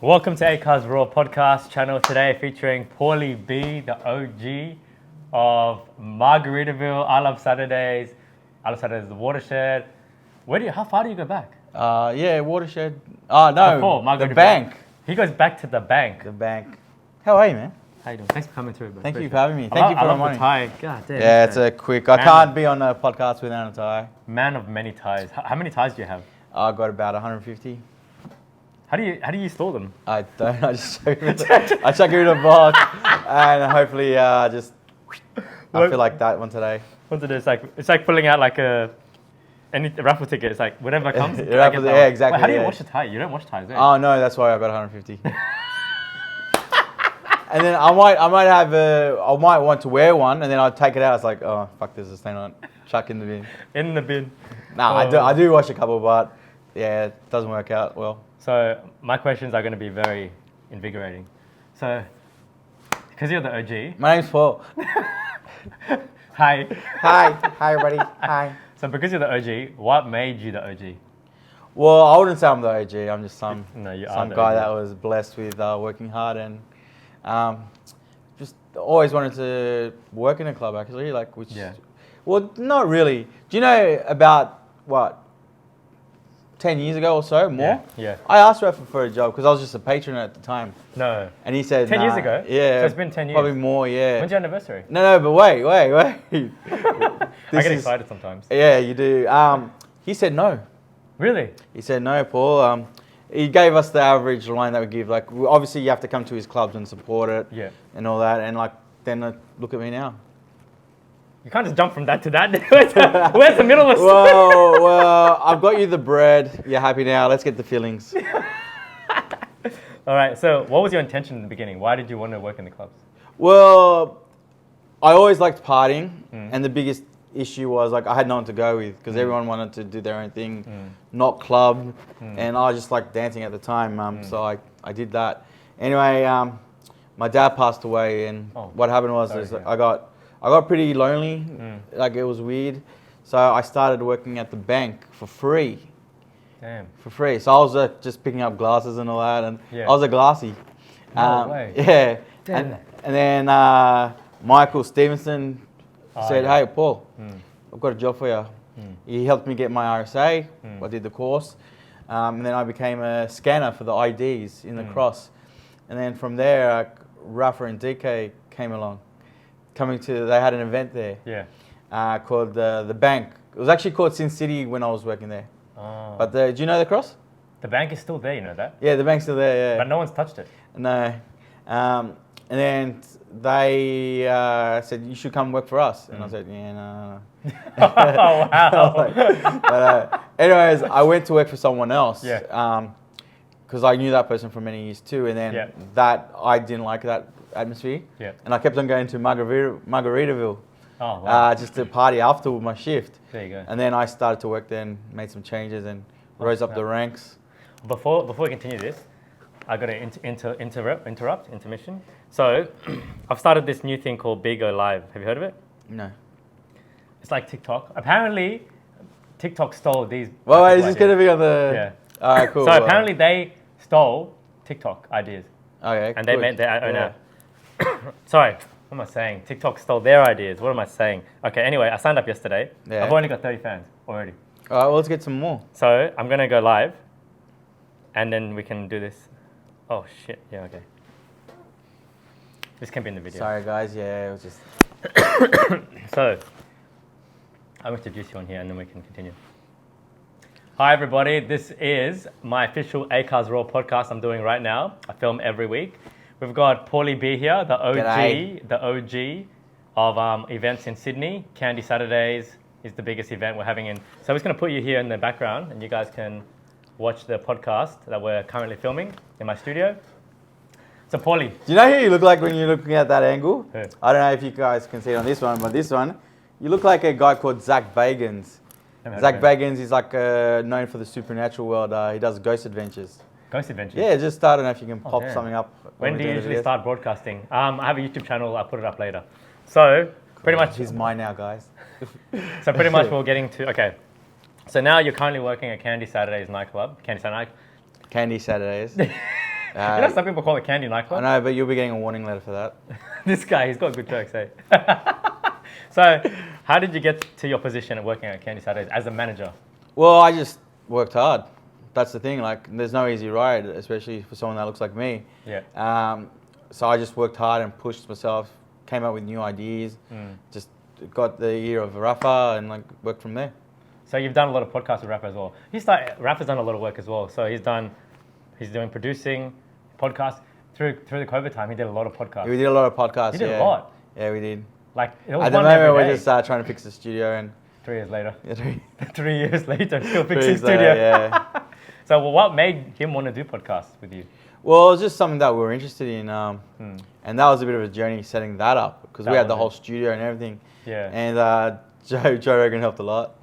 Welcome to ACAR's Raw podcast channel today featuring Paulie B, the OG of Margaritaville. I love Saturdays. I love Saturdays, the Watershed. How far do you go back? Watershed. Oh, no, Before the bank. He goes back to the bank. The bank. How are you, man? How you doing? Thanks for coming through, bro. Thank you Appreciate for having me. it. Thank you for I love reminding the tie. God damn. Yeah, this it's guy. a quick. I can't be on a podcast without a tie. Man of many ties. How many ties do you have? I got about 150. How do you store them? I don't. I just chuck it in a box, and hopefully, I feel like that one today. What's it? It's like pulling out like any raffle ticket. It's like whatever comes. Yeah, exactly. Wait, how do you yeah. wash the tie? You don't wash ties, do you? Oh no, that's why I got 150. And then I might want to wear one, and then I'll take it out. It's like, oh fuck, there's a stain on it. Chuck in the bin. In the bin. Nah, I do wash a couple, but yeah, it doesn't work out well. So my questions are going to be very invigorating. So, because you're the OG. My name's Paul. Hi. Hi everybody. Hi. So because you're the OG, what made you the OG? Well, I wouldn't say I'm the OG. I'm just some You are some the guy OG. that was blessed with working hard and just always wanted to work in a club actually. Yeah. Well, not really. Do you know about what? 10 years ago or so, more? Yeah. I asked Rafa for a job because I was just a patron at the time. No. And he said, 10 years nah. ago? Yeah. So it's been 10 years? Probably more, yeah. When's your anniversary? No, but wait. I get excited sometimes. Yeah, you do. He said no. Really? He said no, Paul. He gave us the average line that we give. Like, obviously you have to come to his clubs and support it. Yeah. And all that. And then look at me now. You can't just jump from that to that. Where's the middle of the Well, I've got you the bread. You're happy now. Let's get the fillings. All right. So what was your intention in the beginning? Why did you want to work in the clubs? Well, I always liked partying, and the biggest issue was like I had no one to go with because everyone wanted to do their own thing, not club, and I just liked dancing at the time. So I did that. Anyway, my dad passed away, and what happened was I got pretty lonely. Like it was weird, so I started working at the bank for free. Damn. For free. So I was just picking up glasses and all that, and Yeah. I was a glassy. No way. Yeah. Damn. And then Michael Stevenson said, yeah. "Hey, Paul, I've got a job for you." He helped me get my RSA. I did the course, and then I became a scanner for the IDs in the cross. And then from there, Rafa and DK came along. They had an event there. Yeah. Called the Bank. It was actually called Sin City when I was working there. Oh. But do you know the cross? The bank is still there, you know that? Yeah, the bank's still there. Yeah. But no one's touched it. No. And then they said, you should come work for us. And I said, yeah, no. Oh, wow. But anyways, I went to work for someone else. Yeah. Because I knew that person for many years too. And then I didn't like that atmosphere. Yeah. And I kept on going to Margaritaville Oh, wow. just to party after my shift. There you go. And then I started to work there and made some changes and rose up the ranks. Before we continue this, I got to intermission. So, I've started this new thing called Big O Live. Have you heard of it? No. It's like TikTok. Apparently, TikTok stole these. Well, wait, is this going to be on the... Yeah. All right, cool. So apparently they stole TikTok ideas. Okay, and they made their own app. Sorry, what am I saying? TikTok stole their ideas. What am I saying? Okay, anyway, I signed up yesterday. Yeah. I've only got 30 fans already. All right, well, let's get some more. So I'm going to go live, and then we can do this. Oh, shit. Yeah, okay. This can be in the video. Sorry, guys. Yeah, it was just... So, I'll introduce you on here, and then we can continue. Hi, everybody. This is my official ACAR's Raw podcast I'm doing right now. I film every week. We've got Paulie B here, the OG, G'day. the OG of events in Sydney. Candy Saturdays is the biggest event we're having in. So I'm just going to put you here in the background, and you guys can watch the podcast that we're currently filming in my studio. So Paulie. Do you know who you look like when you're looking at that angle? Who? I don't know if you guys can see it on this one, but this one, you look like a guy called Zach Bagans. Zach Bagans is like known for the supernatural world. He does ghost adventures. Ghost Adventures? Yeah, just started. If you can pop damn. something up. When we're do you doing the usually videos. start broadcasting? I have a YouTube channel. I'll put it up later. So pretty much. He's mine now, guys. So pretty much we're getting to, okay. So now you're currently working at Candy Saturdays nightclub. Candy Saturday. Candy Saturdays. You know, some people call it Candy I nightclub. know, but you'll be getting a warning letter for that. This guy, he's got good jokes, eh? So, how did you get to your position at working at Candy Saturdays as a manager? Well, I just worked hard. That's the thing. Like, there's no easy ride, especially for someone that looks like me. Yeah. So I just worked hard and pushed myself, came up with new ideas, just got the ear of Rafa and like worked from there. So you've done a lot of podcasts with Rafa as well. Rafa's done a lot of work as well. So he's doing producing, podcasts. Through the COVID time, he did a lot of podcasts. We did a lot of podcasts. You did a lot. Yeah, we did. Like, it was At the one moment, every we're day. just trying to fix the studio and 3 years later. yeah, 3 years later, still 3 fixing years studio. later, yeah. So what made him want to do podcasts with you? Well, it was just something that we were interested in, and that was a bit of a journey setting that up because we That had the was whole it. studio and everything. Yeah. And Joe Rogan helped a lot.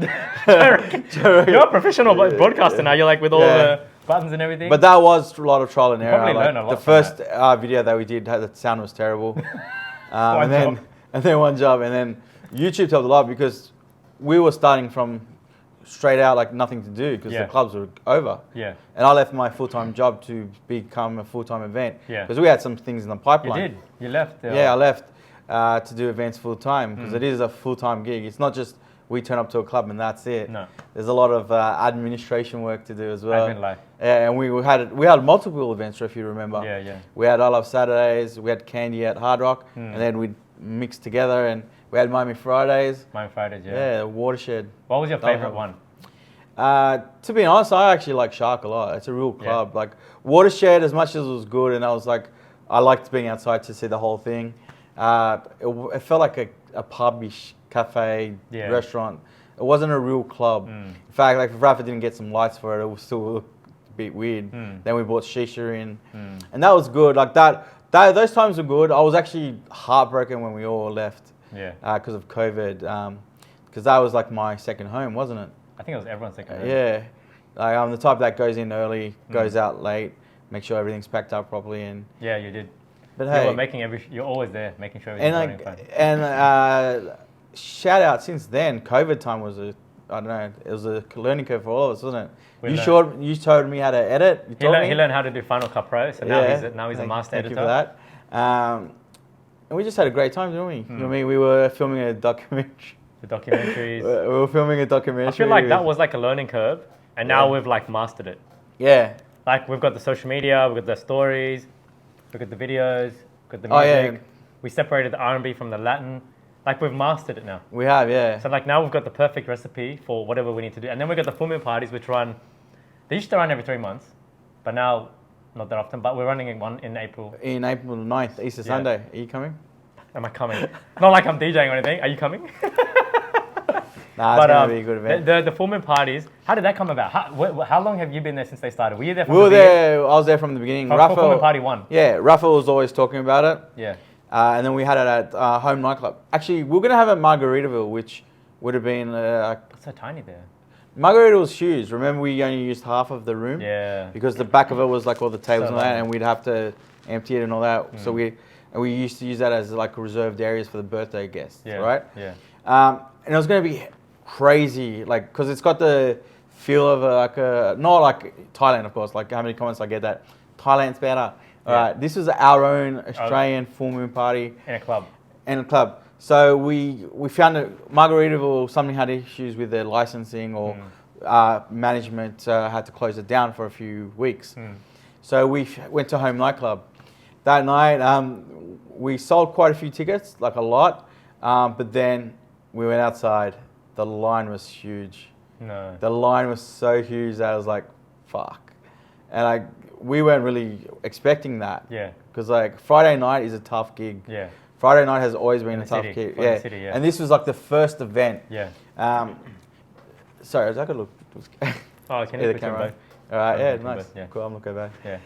You're a professional broadcaster now. You're like with all the buttons and everything. But that was a lot of trial and error. probably learned a lot the from first video that we did, the sound was terrible. One job. And then one job, and then YouTube helped a lot because we were starting from straight out like nothing to do because Yeah. the clubs were over. Yeah. And I left my full-time job to become a full-time event. Yeah. Because we had some things in the You pipeline. did. You left. Yeah, I left to do events full-time because it is a full-time gig. It's not just we turn up to a club and that's it. No. There's a lot of administration work to do as well. Admin life. Yeah, and we had multiple events, if you remember. Yeah, yeah. We had I Love Saturdays, we had Candy at Hard Rock, and then we mixed together, and we had Miami Fridays. Miami Fridays, yeah. Yeah, Watershed. What was your favorite one? To be honest, I actually like Shark a lot. It's a real club. Like Watershed, as much as it was good, and I was like, I liked being outside to see the whole thing. It felt like a pub-ish cafe restaurant. It wasn't a real club. In fact, like if Rafa didn't get some lights for it, it would still look a bit weird. Then we bought shisha in, and that was good. Like those times were good. I was actually heartbroken when we all left. Yeah. Because of COVID. Because that was like my second home, wasn't it? I think it was everyone's second. Yeah. Like I'm the type that goes in early, goes out late, make sure everything's packed up properly, and Yeah, you did. but You hey, were making you're always there, making sure everything's and running fine. shout out since then, COVID time was I don't know, it was a learning curve for all of us, wasn't We it? learned. You showed me how to edit. You taught me. He learned how to do Final Cut Pro, so now he's a master Thank editor. you for that. And we just had a great time, didn't we? You know what I mean? We were filming a documentary. The documentaries. We were filming a documentary. I feel like that was like a learning curve, and now we've like mastered it. Yeah. Like we've got the social media, we've got the stories, we've got the videos, we've got the Oh, music. yeah. We separated the R&B from the Latin. Like we've mastered it now. We have, yeah. So like now we've got the perfect recipe for whatever we need to do. And then we've got the full moon parties which run, they used to run every 3 months, but now not that often, but we're running one in April. In April 9th, Easter Sunday. Are you coming? Am I coming? Not like I'm DJing or anything. Are you coming? Nah, it's going to be a good event. The full moon parties, how did that come about? How long have you been there since they started? Were you there from We were the beginning? there, I was there from the beginning. For full moon party 1? Yeah, Rafa was always talking about it. Yeah. And then we had it at Home Nightclub. Actually, we were going to have it at Margaritaville, which would have been... It's so tiny there. Margaritaville was huge. Remember, we only used half of the room? Yeah. Because the back of it was like all the tables So and that, long. and we'd have to empty it and all that. So we used to use that as like reserved areas for the birthday guests, Yeah. right? Yeah. And it was going to be crazy, like, because it's got the feel of not like Thailand, of course, like how many comments I get that Thailand's better. All right, this was our own Australian full moon party. In a club. In a club. So we found that Margaritaville, something had issues with their licensing or management had to close it down for a few weeks. So we went to Home Nightclub. That night, we sold quite a few tickets, like a lot, but then we went outside. The line was huge. No. The line was so huge that I was like, fuck. And we weren't really expecting that. Yeah. Because like Friday night is a tough gig. Yeah. Friday night has always been In a the tough city, gig. for the city, yeah. And this was like the first event. Yeah. Sorry, is that gonna look? Oh, can Yeah, you the put camera. your both? All right, yeah, looking nice. both, yeah. Cool, I'm looking back. Yeah.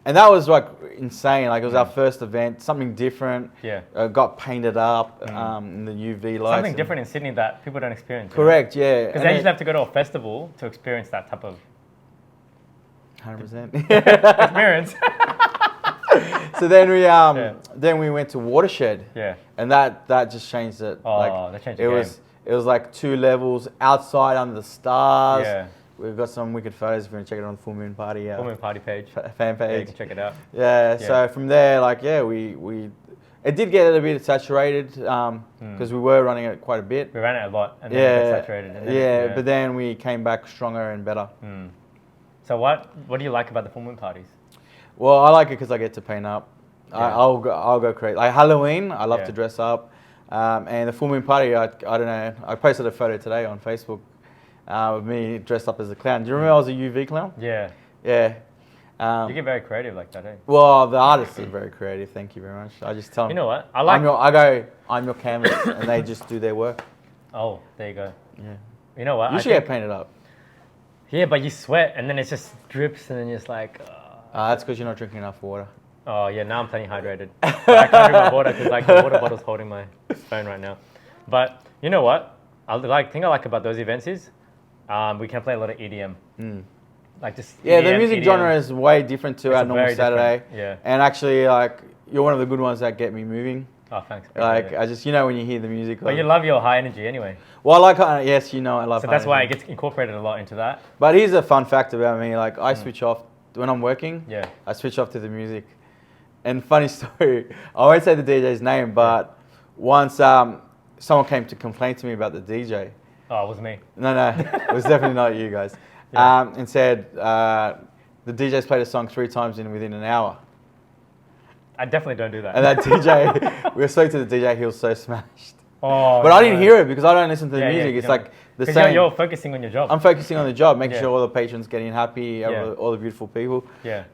And that was like insane. Like it was our first event, something different. Yeah. Got painted up in the UV lights. Something different in Sydney that people don't experience. Correct, yeah. Because they usually have to go to a festival to experience that type of 100%. experience. So then we went to Watershed. Yeah. And that just changed it. Oh, that changed the it was like 2 levels outside under the stars. Yeah. we've got some wicked photos if you want to check it on the Full Moon Party. Full Moon Party page. Fan Yeah, you page. can check it out. Yeah, so from there, like, yeah, we it did get a bit saturated because we were running it quite a bit. We ran it a lot, and then it got saturated. And then, but then we came back stronger and better. So what do you like about the Full Moon parties? Well, I like it because I get to paint up. Yeah. I'll go crazy. Like Halloween, I love to dress up. And the Full Moon Party, I don't know, I posted a photo today on Facebook with me dressed up as a clown. Do you remember I was a UV clown? Yeah. Yeah. You get very creative like that, eh? Well, the artists are very creative. Thank you very much. I just tell them. You know what? I'm your canvas, and they just do their work. Oh, there you go. Yeah. You know what? You should get painted up. Yeah, but you sweat, and then it just drips, and then you're just like... That's because you're not drinking enough water. Oh, yeah, now I'm plenty hydrated. But I can't drink my water because like, the water bottle's holding my phone right now. But you know what? Thing I like about those events is we can play a lot of EDM. Like just the EDM, music genre is way different to our normal Saturday. Yeah. And actually, like, you're one of the good ones that get me moving. Oh, thanks. Like, I just, when you hear the music. But you love your high energy anyway. Well, I like, yes, I love. So that's why it gets incorporated a lot into that. But here's a fun fact about me. Like, I switch off when I'm working. Yeah. I switch off to the music. And funny story, I won't say the DJ's name, but once someone came to complain to me about the DJ. Oh, it was me. No, it was definitely not you guys. And said the DJ's played a song 3 times within an hour. I definitely don't do that. And that DJ, we spoke to the DJ, he was so smashed. Oh, but I didn't hear it because I don't listen to the music. It's like the same. You're focusing on your job. I'm focusing on the job, making sure all the patrons getting happy, all the beautiful people. Yeah.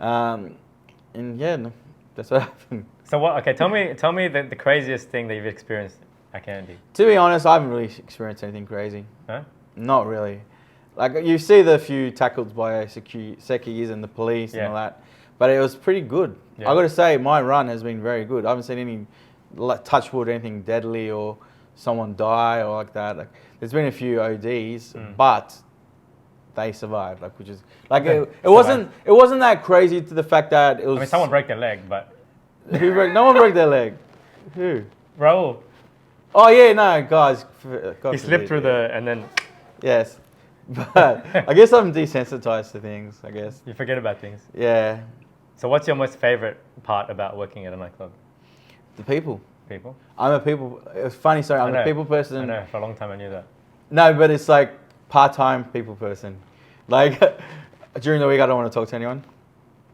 No, that's what happened. So what? Okay, tell me the craziest thing that you've experienced at Candy. To be honest, I haven't really experienced anything crazy. Huh? Not really. Like, you see the few tackles by secchies and the police and all that, but it was pretty good. I got to say, my run has been very good. I haven't seen any, touch wood, anything deadly or someone die or like that. Like, there's been a few ODs, but they survived. Like, which is like it wasn't that crazy to the fact that it was. I mean, someone broke their leg, but no one broke their leg. Who? Raul. Oh yeah, no, guys. He slipped through and then. Yes. But I guess I'm desensitized to things, I guess. You forget about things. Yeah. So what's your most favorite part about working at a nightclub? The people. People? I'm a people... It's funny, sorry, I'm a people person. I know, for a long time I knew that. No, but it's like part-time people person. Like, during the week I don't want to talk to anyone.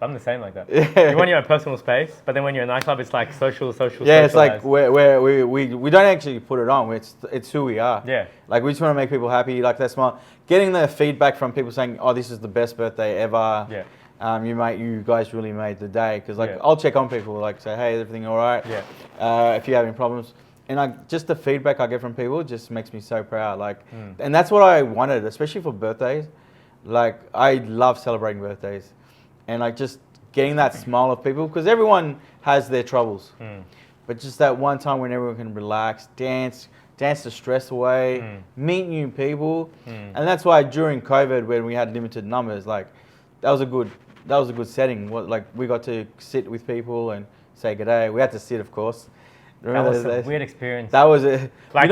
I'm the same like that. Yeah. You want your own personal space, but then when you're in a nightclub, it's like social. Yeah, it's like we don't actually put it on. It's who we are. Yeah. Like, we just want to make people happy. Like, that's smart. Getting the feedback from people saying, "Oh, this is the best birthday ever." Yeah. You guys really made the day. Because I'll check on people, like say, "Hey, is everything all right?" Yeah. If you have any problems, and just the feedback I get from people just makes me so proud. Like, and that's what I wanted, especially for birthdays. Like, I love celebrating birthdays. And like just getting that smile of people, because everyone has their troubles, but just that one time when everyone can relax, dance the stress away, meet new people, and that's why during COVID, when we had limited numbers, like that was a good setting. Like, we got to sit with people and say good day. We had to sit, of course. Remember that was a weird experience. That was it. Like,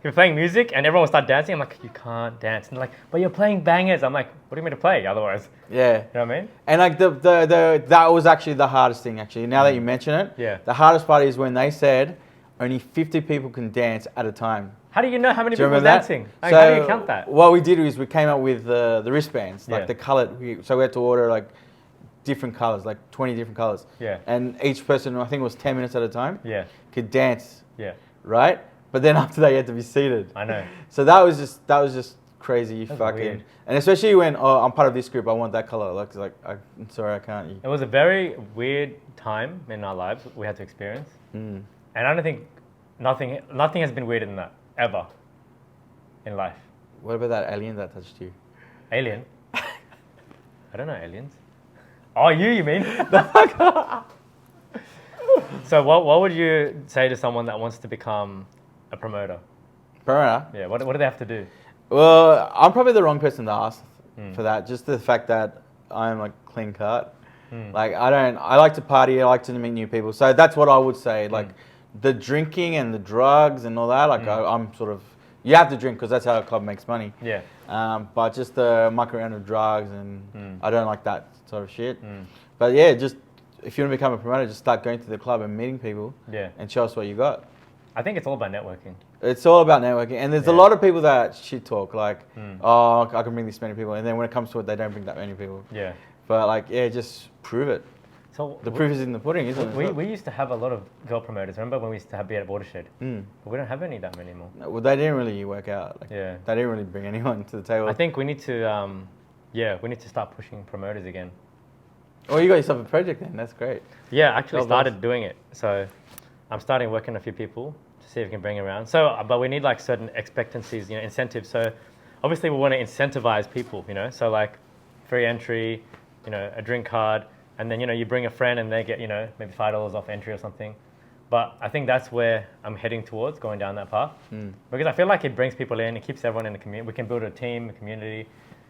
you're playing music and everyone will start dancing. I'm like, you can't dance. And they're like, but you're playing bangers. I'm like, what do you mean to play otherwise? Yeah. You know what I mean? And like that was actually the hardest thing, actually. Now that you mention it, the hardest part is when they said only 50 people can dance at a time. How do you know how many people are dancing? Like, so how do you count that? What we did is we came up with the wristbands, like the colored. So we had to order like different colors, like 20 different colors. Yeah. And each person, I think it was 10 minutes at a time, could dance. Yeah. Right? But then after that, you had to be seated. I know. So that was just crazy. Weird. And especially when I'm part of this group, I want that color. Like I'm sorry, I can't. It was a very weird time in our lives we had to experience. And I don't think nothing has been weirder than that ever in life. What about that alien that touched you? Alien? I don't know aliens. Oh, you mean? So what would you say to someone that wants to become a promoter? Promoter? Yeah, what do they have to do? Well, I'm probably the wrong person to ask for that. Just the fact that I'm like clean cut. Like, I like to party, I like to meet new people. So that's what I would say. Like, the drinking and the drugs and all that, like I'm sort of You have to drink because that's how a club makes money. Yeah. But just the mucking around with drugs and I don't like that sort of shit. Mm. But yeah, just if you want to become a promoter, just start going to the club and meeting people. Yeah. And show us what you got. I think it's all about networking. It's all about networking, and there's a lot of people that shit talk like, Mm. oh, I can bring this many people, and then when it comes to it, they don't bring that many people. Yeah. But like, yeah, just prove it. So The proof is in the pudding, isn't it? we used to have a lot of girl promoters. Remember when we used to be at Watershed? Mm. But we don't have any that many anymore. No, well, they didn't really work out. Like, Yeah. They didn't really bring anyone to the table. I think we need to, we need to start pushing promoters again. Oh, you got yourself a project then. That's great. Yeah, I actually Oh, started nice. doing it. So I'm starting working a few people to see if we can bring around. So, but we need like certain expectancies, incentives. So obviously we want to incentivize people, so like free entry, a drink card, and then, you bring a friend and they get, maybe $5 off entry or something. But I think that's where I'm heading towards, going down that path. Mm. Because I feel like it brings people in, it keeps everyone in the community. We can build a team, a community,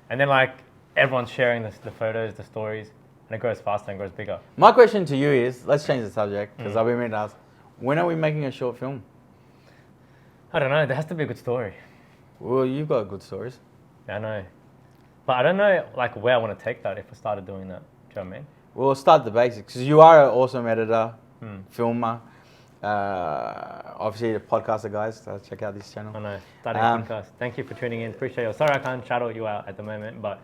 and then like everyone's sharing the photos, the stories, and it grows faster and grows bigger. My question to you is, let's change the subject because I've been meaning to ask, when are we making a short film? I don't know, there has to be a good story. Well, you've got good stories. I know. But I don't know like where I want to take that if I started doing that. Do you know what I mean? We'll start the basics because you are an awesome editor, Hmm. filmer, obviously the podcaster guys. So check out this channel. I know. Starting a podcast. Thank you for tuning in. Appreciate you. Sorry I can't shout you out at the moment, but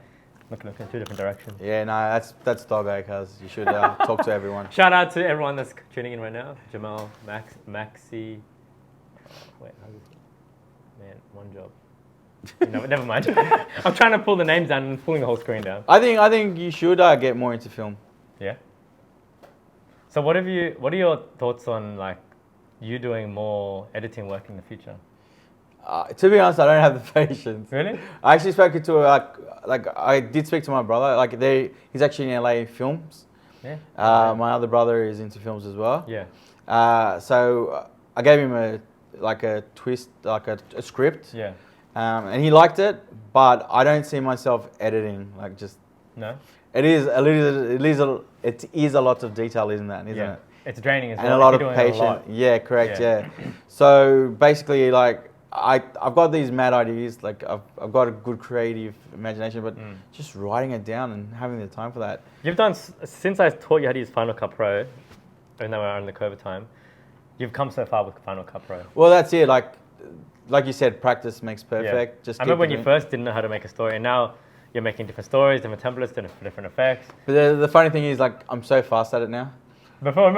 looking in two different directions. Yeah, no, that's doggo, cuz you should talk to everyone. Shout out to everyone that's tuning in right now. Jamal, Maxi. Wait, how is it? Man, one job. No, never mind. I'm trying to pull the names down and pulling the whole screen down. I think you should get more into film. Yeah. So what are your thoughts on like you doing more editing work in the future? To be honest, I don't have the patience. Really? I actually spoke to like I did speak to my brother. Like he's actually in LA films. Yeah. My other brother is into films as well. Yeah. So I gave him a twist, like a script. Yeah. And he liked it, but I don't see myself editing. Like just No. it is a lot of detail, isn't it? It's draining as well. And a lot if of you're doing it a patience. lot. Yeah, correct. Yeah. So basically, like I've got these mad ideas. Like I've got a good creative imagination, but just writing it down and having the time for that. You've done since I taught you how to use Final Cut Pro, even though we're on the COVID time. You've come so far with Final Cut Pro. Well, that's it. Like you said, practice makes perfect. Yeah. Just I remember when you first didn't know how to make a story, and now you're making different stories, different templates, different effects. But the funny thing is, like, I'm so fast at it now. Before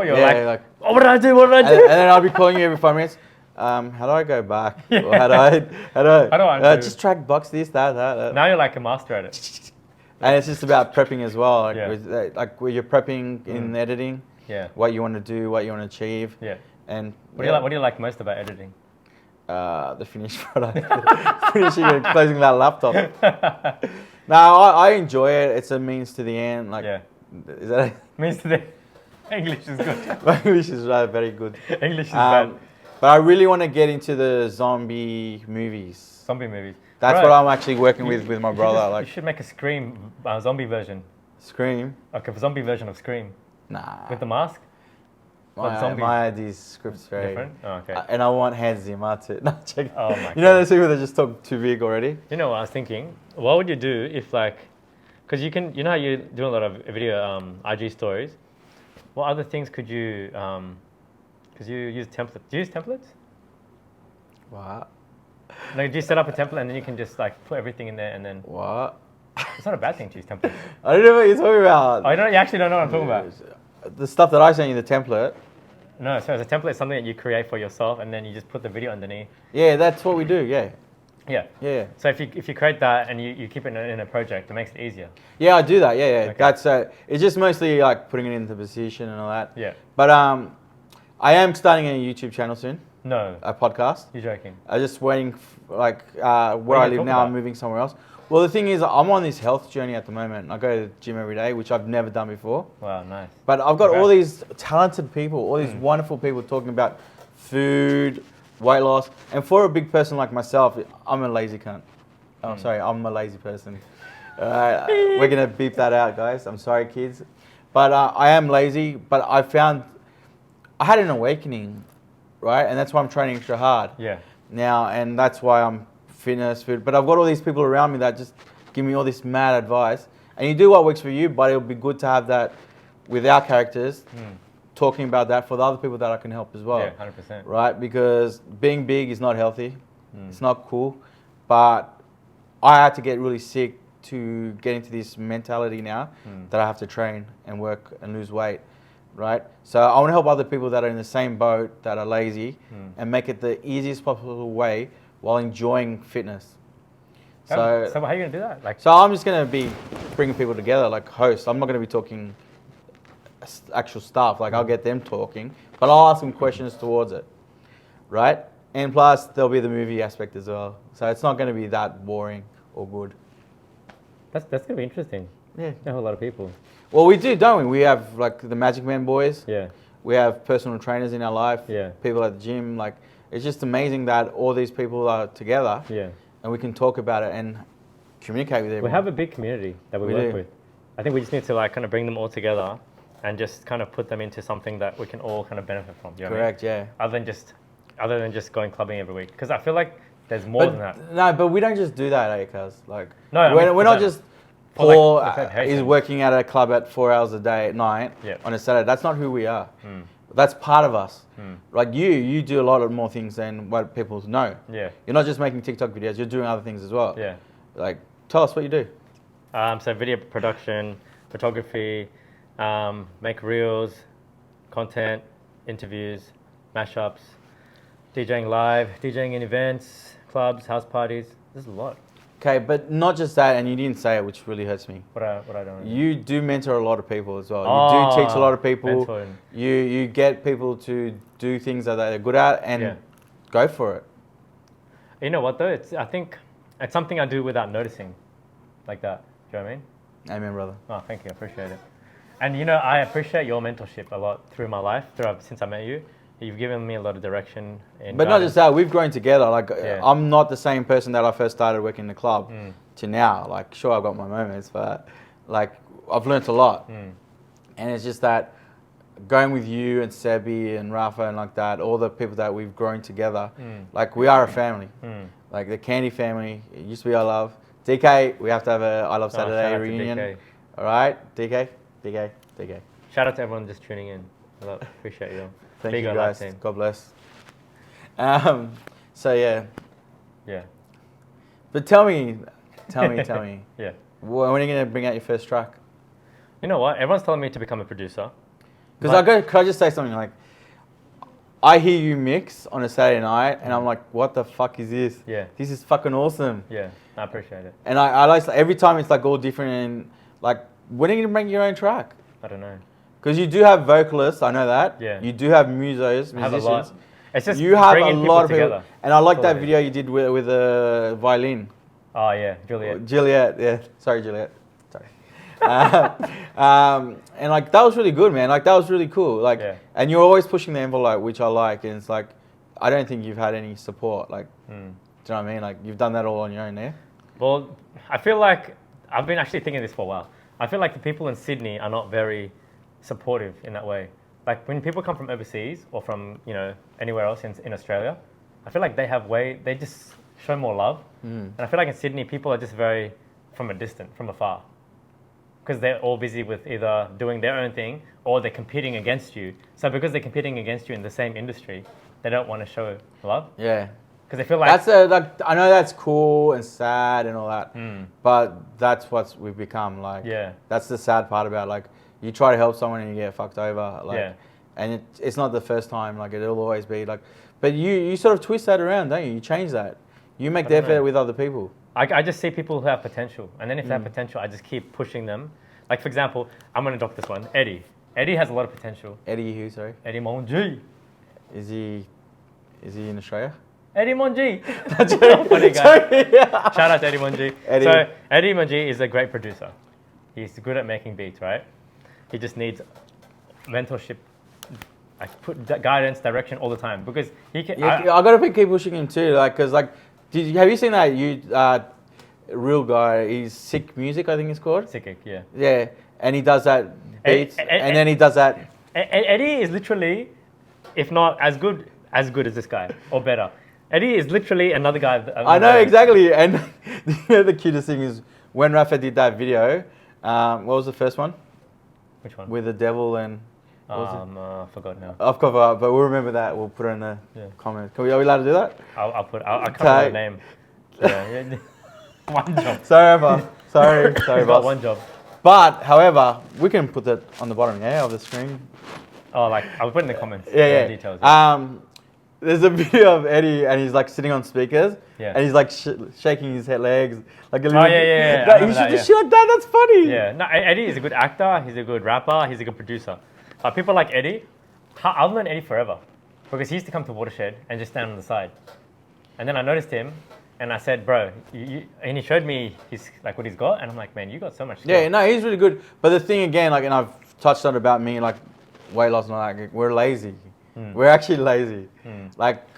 you were Yeah, like, oh, what did I do? What did I do? And then I'll be calling you every 5 minutes. How do I go back? Or how do I do? just track box this, that. Now you're like a master at it. And it's just about prepping as well. Like, Yeah. where you're prepping in editing, Yeah. what you want to do, what you want to achieve. Yeah. And What do you like most about editing? the finished product, finishing and closing that laptop. No, I enjoy it. It's a means to the end. Like, Yeah. is that Means today. English is good. my English is very good. English is bad. But I really want to get into the zombie movies. Zombie movies. That's Right. what I'm actually working with my brother. You should make a Scream zombie version. Scream. Like a zombie version of Scream. Nah. With the mask? But zombies. My idea script's very Different? Oh, okay. and I want Hans Zimmer to. No, check. Oh my You know those people that just talk too big already. You know what I was thinking? What would you do if because you know how you do a lot of video IG stories. What other things could you, because you use templates. Do you use templates? What? Like, do you set up a template and then you can just like put everything in there and then, What? it's not a bad thing to use templates. I don't know what you're talking about. Oh, you actually don't know what I'm talking about. The stuff that I sent you, the template. No, so a template is something that you create for yourself and then you just put the video underneath. Yeah, that's what we do. Yeah. Yeah. Yeah. So if you create that and you keep it in a project, it makes it easier. Yeah, I do that. Yeah. Okay. That's it's just mostly like putting it into position and all that. Yeah. But I am starting a YouTube channel soon. No. A podcast. You're joking. I'm just waiting, where you I live talking now, about? I'm moving somewhere else. Well, the thing is, I'm on this health journey at the moment. I go to the gym every day, which I've never done before. Wow, nice. But I've got Okay. all these talented people, all these wonderful people talking about food, weight loss. And for a big person like myself, I'm a lazy cunt. Oh, sorry, I'm a lazy person. We're going to beep that out, guys. I'm sorry, kids. But I am lazy, but I had an awakening, right? And that's why I'm training extra hard. Yeah. now, and that's why I'm fitness fit. But I've got all these people around me that just give me all this mad advice. And you do what works for you, but it'll be good to have that with our characters, talking about that for the other people that I can help as well. Yeah, 100%. Right? Because being big is not healthy. It's not cool. But I had to get really sick to get into this mentality now that I have to train and work and lose weight. Right? So I want to help other people that are in the same boat, that are lazy, and make it the easiest possible way while enjoying fitness. So how are you going to do that? Like, so I'm just going to be bringing people together, like host. I'm not going to be talking actual stuff. Like I'll get them talking, but I'll ask them questions towards it, right? And plus there'll be the movie aspect as well. So it's not going to be that boring or good. that's going to be interesting. Yeah. You have a lot of people. Well, we do, don't we? We have like the Magic Man boys. Yeah. We have personal trainers in our life. Yeah. People at the gym. Like it's just amazing that all these people are together. Yeah. And we can talk about it and communicate with everyone. We have a big community that we work with. I think we just need to like kind of bring them all together and just kind of put them into something that we can all kind of benefit from. You know Correct, what I mean? yeah. Other than just going clubbing every week, because I feel like there's more than that. No, but we don't just do that, eh, cuz? Like, No, I mean, we're not just for Paul like, is working at a club at 4 hours a day at night on a Saturday. That's not who we are. That's part of us. Like you do a lot of more things than what people know. Yeah. You're not just making TikTok videos, you're doing other things as well. Yeah. Like, tell us what you do. So video production, photography, make reels, content, interviews, mashups, DJing live, DJing in events, clubs, house parties. There's a lot. Okay, but not just that, and you didn't say it, which really hurts me. What I don't know. You do mentor a lot of people as well. You do teach a lot of people. Mentoring. You get people to do things that they're good at and go for it. You know what though? I think it's something I do without noticing, like that. Do you know what I mean? Amen, brother. Oh, thank you. I appreciate it. And you know, I appreciate your mentorship a lot through my life, since I met you. You've given me a lot of direction. But not just that, we've grown together. Like, I'm not the same person that I first started working in the club to now. Like, sure, I've got my moments, but like, I've learnt a lot. And it's just that going with you and Sebi and Rafa and like that, all the people that we've grown together, like, we are a family. Like, the Candy family, it used to be I Love. DK, we have to have a I Love Saturday reunion. All right, DK. Shout out to everyone just tuning in. I appreciate you. Thank you guys. God bless. So yeah. But tell me. Yeah. When are you gonna bring out your first track? You know what? Everyone's telling me to become a producer. Because could I just say something like, I hear you mix on a Saturday night, and I'm like, what the fuck is this? Yeah. This is fucking awesome. Yeah, I appreciate it. And I like every time it's like all different and like, when are you gonna bring your own track? I don't know. Because you do have vocalists, I know that. Yeah. You do have musicians. I have a lot. It's just you have a bringing lot of together. people. And I like that video you did with the violin. Oh yeah, Juliet. Juliet, yeah. Sorry, Juliet. Sorry. And like, that was really good, man. Like, that was really cool. Like, and you're always pushing the envelope, which I like. And it's like, I don't think you've had any support. Like, do you know what I mean? Like, you've done that all on your own there. Well, I feel like I've been actually thinking this for a while. I feel like the people in Sydney are not very supportive in that way. Like when people come from overseas or from, you know, anywhere else in Australia, I feel like they just show more love. And I feel like in Sydney, people are just very from afar. Because they're all busy with either doing their own thing or they're competing against you. So because they're competing against you in the same industry, they don't want to show love. Yeah. Because they feel like... I know that's cool and sad and all that, but that's what we've become. Like, that's the sad part about, like, you try to help someone and you get fucked over. Like, and it's not the first time, like, it'll always be like, but you sort of twist that around, don't you? You change that. You make the effort with other people. I just see people who have potential. And then if they have potential, I just keep pushing them. Like, for example, I'm going to drop this one. Eddie. Eddie has a lot of potential. Eddie who, sorry? Eddie Monji. Is he in Australia? Eddie Monji. That's a funny guy. Shout out to Eddie Monji. So Eddie Monji is a great producer. He's good at making beats, right? He just needs mentorship, like guidance, direction all the time because he can. I gotta keep pushing him too, like, cause like, have you seen that real guy? He's Sick Music, I think it's called. Sick, yeah. Yeah, and he does that beats, and then he does that. Eddie is literally, if not as good as this guy or better. Eddie is literally another guy. I know exactly. And the cutest thing is when Rafa did that video. What was the first one? Which one? With the devil and. What was it? I forgot now. I've covered, but we'll remember that. We'll put it in the comments. Are we allowed to do that? I can't remember the name. Yeah. One job. Sorry, Rafa. Sorry, boss. One job. But, however, we can put that on the bottom, of the screen. Oh, like I'll put in the comments. Yeah. Details. There's a video of Eddie and he's like sitting on speakers. Yeah. And he's like shaking his head legs. Like a little You should do shit like that. That's funny. Yeah. No, Eddie is a good actor. He's a good rapper. He's a good producer. People like Eddie, I've known Eddie forever because he used to come to Watershed and just stand on the side. And then I noticed him and I said, bro, and he showed me what he's got. And I'm like, man, you got so much skill. Yeah, no, he's really good. But the thing again, and I've touched on about me, weight loss and all that, we're lazy. We're actually lazy.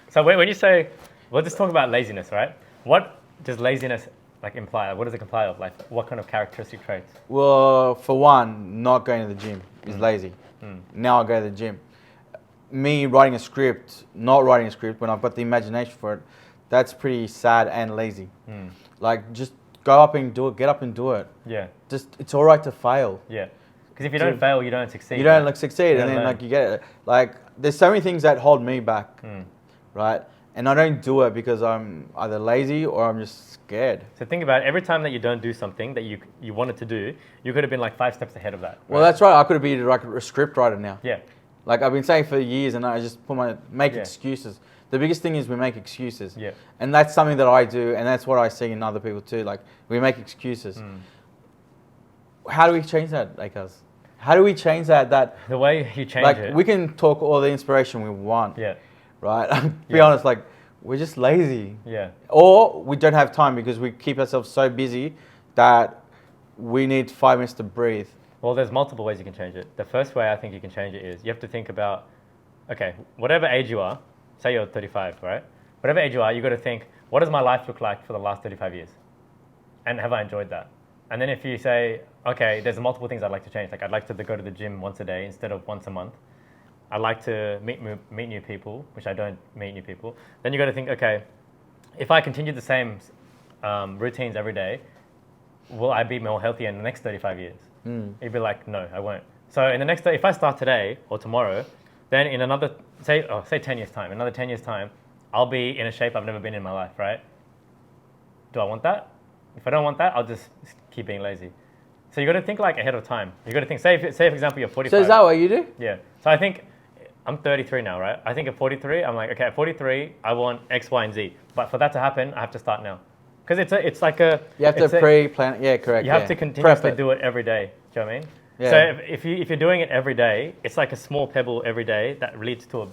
So when you say, we'll just talk about laziness, right? What does laziness imply? What does it imply of? What kind of characteristic traits? Well, for one, not going to the gym is lazy. Now I go to the gym. Me writing a script, not writing a script when I've got the imagination for it, that's pretty sad and lazy. Just go up and do it. Get up and do it. Yeah. It's all right to fail. Yeah. Because if you don't fail, you don't succeed. You don't succeed, and then you get it. There's so many things that hold me back, right? And I don't do it because I'm either lazy or I'm just scared. So think about it. Every time that you don't do something that you wanted to do, you could have been 5 steps ahead of that. Right? Well, that's right. I could have been a script writer now. Yeah. I've been saying for years, and I just make excuses. The biggest thing is we make excuses. Yeah. And that's something that I do, and that's what I see in other people too. We make excuses. How do we change that, Akaz? How do we change that? The way you change it. We can talk all the inspiration we want. Yeah. Right? Be honest, we're just lazy. Yeah. Or we don't have time because we keep ourselves so busy that we need 5 minutes to breathe. Well, there's multiple ways you can change it. The first way I think you can change it is you have to think about, okay, whatever age you are, say you're 35, right? Whatever age you are, you got to think, what does my life look like for the last 35 years? And have I enjoyed that? And then if you say, okay, there's multiple things I'd like to change. I'd like to go to the gym once a day instead of once a month. I'd like to meet new people, which I don't meet new people. Then you got to think, okay, if I continue the same routines every day, will I be more healthy in the next 35 years? You'd be like, no, I won't. So in the next, if I start today or tomorrow, then in another, say 10 years time, another 10 years time, I'll be in a shape I've never been in my life, right? Do I want that? If I don't want that, I'll just keep being lazy. So you got to think ahead of time. You got to think, say for example, you're 45. So is that what you do? Yeah. So I think, I'm 33 now, right? I think at 43, I'm okay, at 43, I want X, Y, and Z. But for that to happen, I have to start now. Because it's like a... You have to pre-plan, correct. You have to continuously do it every day. Do you know what I mean? Yeah. So if you're doing it every day, it's like a small pebble every day that leads to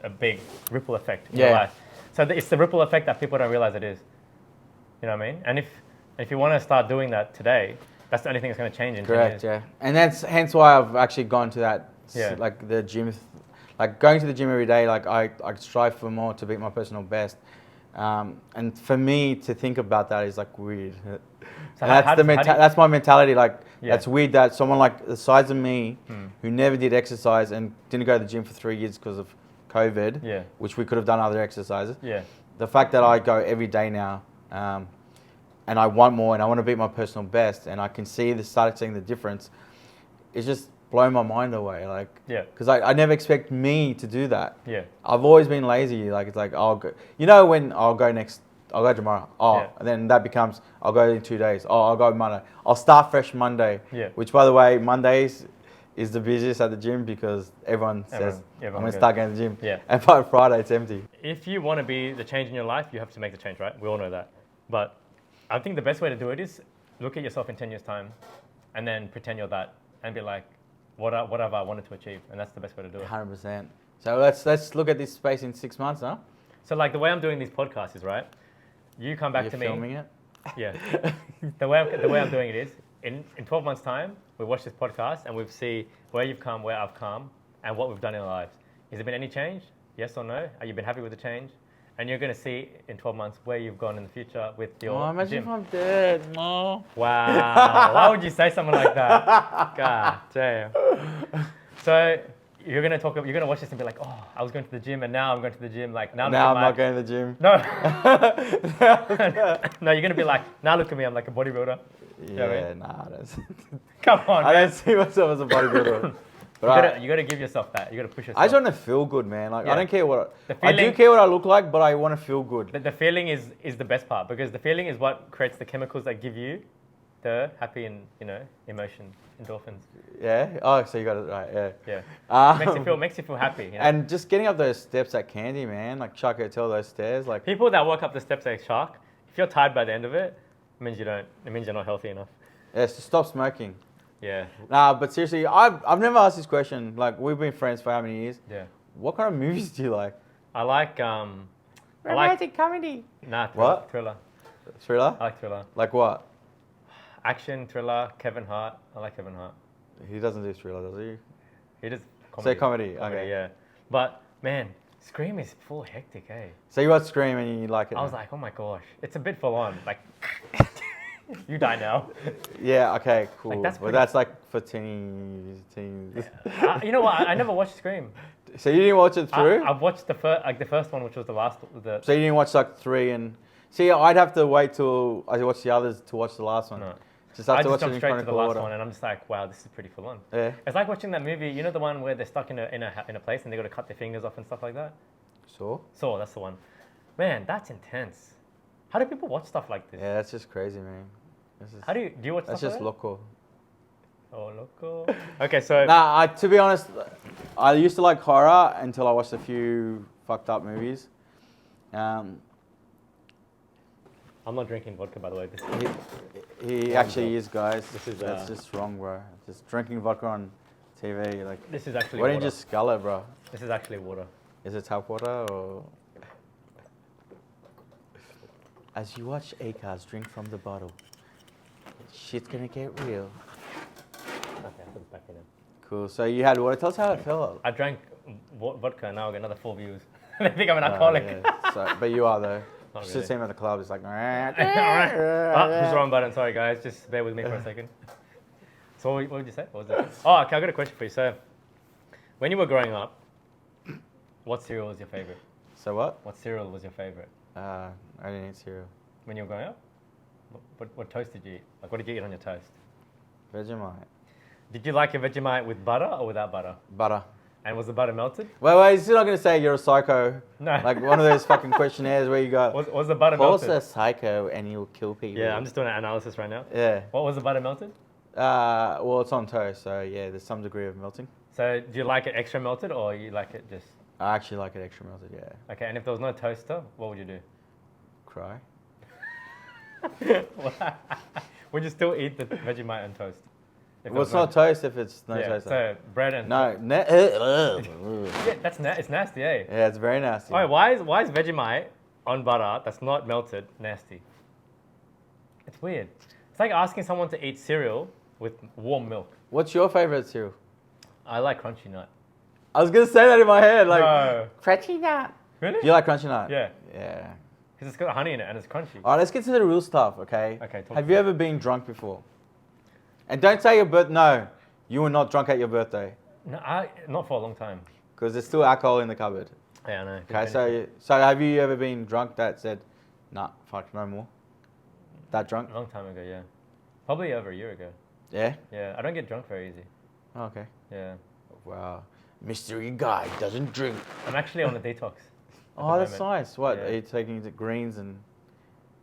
a big ripple effect in your life. So it's the ripple effect that people don't realize it is. You know what I mean? And if you want to start doing that today, that's the only thing that's going to change in 10 years. Correct, yeah. And that's hence why I've actually gone to that, the gym. Going to the gym every day, I strive for more to beat my personal best. And for me to think about that is weird. So that's my mentality. That's weird that someone the size of me, who never did exercise and didn't go to the gym for 3 years because of COVID, which we could have done other exercises. Yeah. The fact that I go every day now, and I want more, and I want to beat my personal best, and I can start seeing the difference, it's just blown my mind away. Because I never expect me to do that. Yeah. I've always been lazy. I'll go. When I'll go tomorrow. And then that becomes I'll go in 2 days. I'll go Monday. I'll start fresh Monday. Yeah. Which, by the way, Mondays is the busiest at the gym because everyone says I'm going to start going to the gym. Yeah. And by Friday it's empty. If you want to be the change in your life, you have to make the change, right? We all know that. But I think the best way to do it is look at yourself in 10 years' time and then pretend you're that and be like, what have I wanted to achieve? And that's the best way to do it. 100%. So let's look at this space in 6 months, huh? So the way I'm doing these podcasts is, right? You come back to me. You're filming it? Yeah. the way I'm doing it is, in 12 months' time, we watch this podcast and we see where you've come, where I've come, and what we've done in our lives. Has there been any change? Yes or no? Have you been happy with the change? And you're going to see in 12 months where you've gone in the future with your imagine gym. if I'm dead, no. Wow. Why would you say something like that? God damn. So you're gonna watch this and be like, oh, I was going to the gym and now I'm going to the gym. Like now Now look I'm at not going to the gym. No. No, you're gonna be like, now look at me, I'm like a bodybuilder. Yeah, You know what I mean? nah. Come on, I man. don't see myself as a bodybuilder. But You gotta give yourself that. You gotta push yourself. I just want to feel good, man. Like Yeah. I don't care what The I do feeling- care what I look like, but I want to feel good. The feeling is the best part because the feeling is what creates the chemicals that give you the happy and emotion, endorphins. Yeah. Oh, so you got it right. Yeah. Yeah. Makes you feel happy. You know? And just getting up those steps at Candy, man, like Chuck Hotel, those stairs, like People that walk up the steps like shark, if you're tired by the end of it, it means you're not healthy enough. yeah, so stop smoking. Yeah. Nah, but seriously, I've never asked this question. Like we've been friends for how many years? Yeah. What kind of movies do you like? I like comedy. Nah, What? thriller. Thriller? I like thriller. Like what? Action, thriller, Kevin Hart. I like Kevin Hart. He doesn't do thriller, does he? He does Say comedy. Okay. yeah. But man, Scream is full hectic, eh? So you watch Scream and you like it? I was like, oh my gosh, it's a bit full on. Like, you die now. yeah. Okay. Cool. Like, that's well, pretty- that's like for teens. You know what? I never watched Scream. So you didn't watch it through? I've watched the first one, which was the last. So you didn't watch like 3 and... See, I'd have to wait till I watch the others to watch the last one. No. Just have I to just watch it jumped in straight to the chronicle last order. one, and I'm just like, wow, this is pretty full on. Yeah. It's like watching that movie. You know the one where they're stuck in a place and they got to cut their fingers off and stuff like that. So? Saw, that's the one. Man, that's intense. How do people watch stuff like this? Yeah, that's just crazy, man. How do you watch That's stuff just like loco. that? Oh, loco. Okay, so Nah, to be honest, I used to like horror until I watched a few fucked up movies. I'm not drinking vodka, by the way. He actually is, guys. This is, That's just wrong, bro. Just drinking vodka on TV, like. This is actually Why water. don't you just scull it, bro? This is actually water. Is it tap water or? As you watch Acars drink from the bottle, shit's gonna get real. Okay, I put it back in. Cool. So you had water. Tell us how it felt. I drank vodka and now I got another 4 views. They think I'm an alcoholic. Yeah. So, but you are though. Not You really. should see him at the club. It's like. Push the wrong button. Sorry, guys. Just bear with me for a second. So what would you say? What was it? Oh, okay. I got a question for you. So, when you were growing up, what cereal was your favorite? So what? What cereal was your favorite I didn't eat cereal. when you were growing up? What toast did you eat? Like, what did you eat on your toast? Vegemite. Did you like your Vegemite with butter or without butter? Butter. And was the butter melted? Wait, you're still not gonna say you're a psycho. No. Like one of those fucking questionnaires where you go, Was the butter "Call us melted? a psycho and you'll kill people." Yeah, I'm just doing an analysis right now. Yeah. What was the butter melted? Well, it's on toast, so yeah, there's some degree of melting. So do you like it extra melted or you like it just... I actually like it extra melted. Yeah. Okay, and if there was no toaster, what would you do? Cry. Would you still eat the Vegemite and toast? If Well, there it's was not toast if it's no yeah, toast. so bread and... No. Yeah, it's nasty, eh? Yeah, it's very nasty. Alright, why is Vegemite on butter that's not melted nasty? It's weird. It's like asking someone to eat cereal with warm milk. What's your favorite cereal? I like Crunchy Nut. I was gonna say that in my head, like No. Crunchy Nut. Really? Do you like Crunchy Nut? Yeah. Yeah. Because it's got honey in it and it's crunchy. All right, let's get to the real stuff, okay? Okay, talk Have to you me. ever been drunk before? And don't say your birth. No, you were not drunk at your birthday No, not for a long time. because there's still alcohol in the cupboard. Yeah, I know. Okay, so have you ever been drunk that said, nah, fuck, no more? That drunk? A long time ago, yeah. Probably over a year ago. Yeah? Yeah, I don't get drunk very easy. Oh, okay. Yeah. Wow. Mystery guy doesn't drink. I'm actually on a detox. Oh, that's moment. nice. What, Yeah. are you taking the greens and...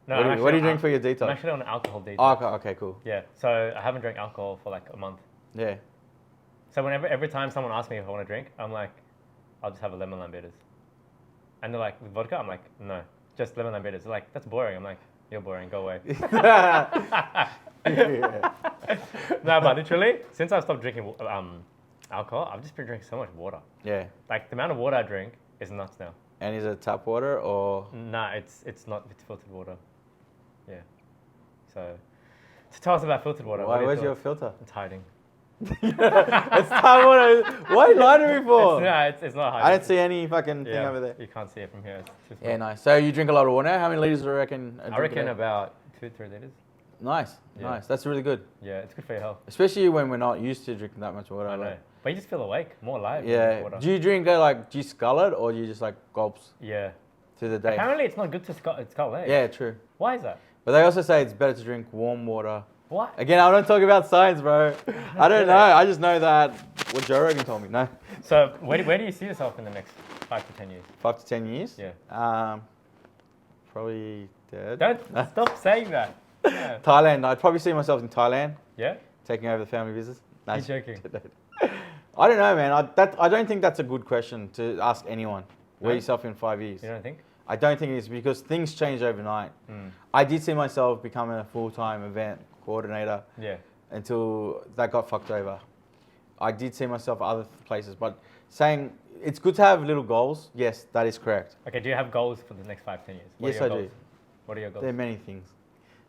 No, what, I'm what are you actually doing on- for your I'm detox? actually on an alcohol detox. Oh, okay, cool. Yeah, so I haven't drank alcohol for like a month. Yeah. So every time someone asks me if I want to drink, I'm like, I'll just have a lemon lambitters. And they're like, with vodka? I'm like, no, just lemon lambitters. They're like, that's boring. I'm like, you're boring, go away. Yeah. No, but literally, since I stopped drinking alcohol, I've just been drinking so much water. Yeah. Like the amount of water I drink is nuts now. And is it tap water or... Nah, it's not, it's filtered water. Yeah. So tell us about filtered water. What are Where's your thoughts? filter? It's hiding. It's tap water. Why you lying to me for? It's not hiding. I don't see any fucking thing Yeah, over there. you can't see it from here. It's just Yeah, nice. So you drink a lot of water now? How many liters do you reckon? I reckon about 2-3 liters. Nice, Yeah. nice. That's really good. Yeah, it's good for your health. Especially when we're not used to drinking that much water. I know. Like, But you just feel awake, more alive. Yeah. Water. Do you drink do you scull it or do you just like gulps Yeah. through the day? Apparently, it's not good to skull eggs. Yeah, true. Why is that? But they also say it's better to drink warm water. What? Again, I don't talk about science, bro. I don't know. I just know that what Joe Rogan told me. No. So where do you see yourself in the next 5 to 10 years? 5 to 10 years? Yeah. Probably dead. Don't stop saying that. Yeah. Thailand. I'd probably see myself in Thailand, Yeah? taking over the family business. No, You're joking. I don't know, man. I don't think that's a good question to ask anyone. Where No? yourself in 5 years? You don't think? I don't think it is because things change overnight. Mm. I did see myself becoming a full-time event coordinator Yeah. until that got fucked over. I did see myself other places, but saying it's good to have little goals, yes, that is correct. Okay, do you have goals for the next 5, 10 years? What Yes, are your I goals? do. What are your goals? There are many things.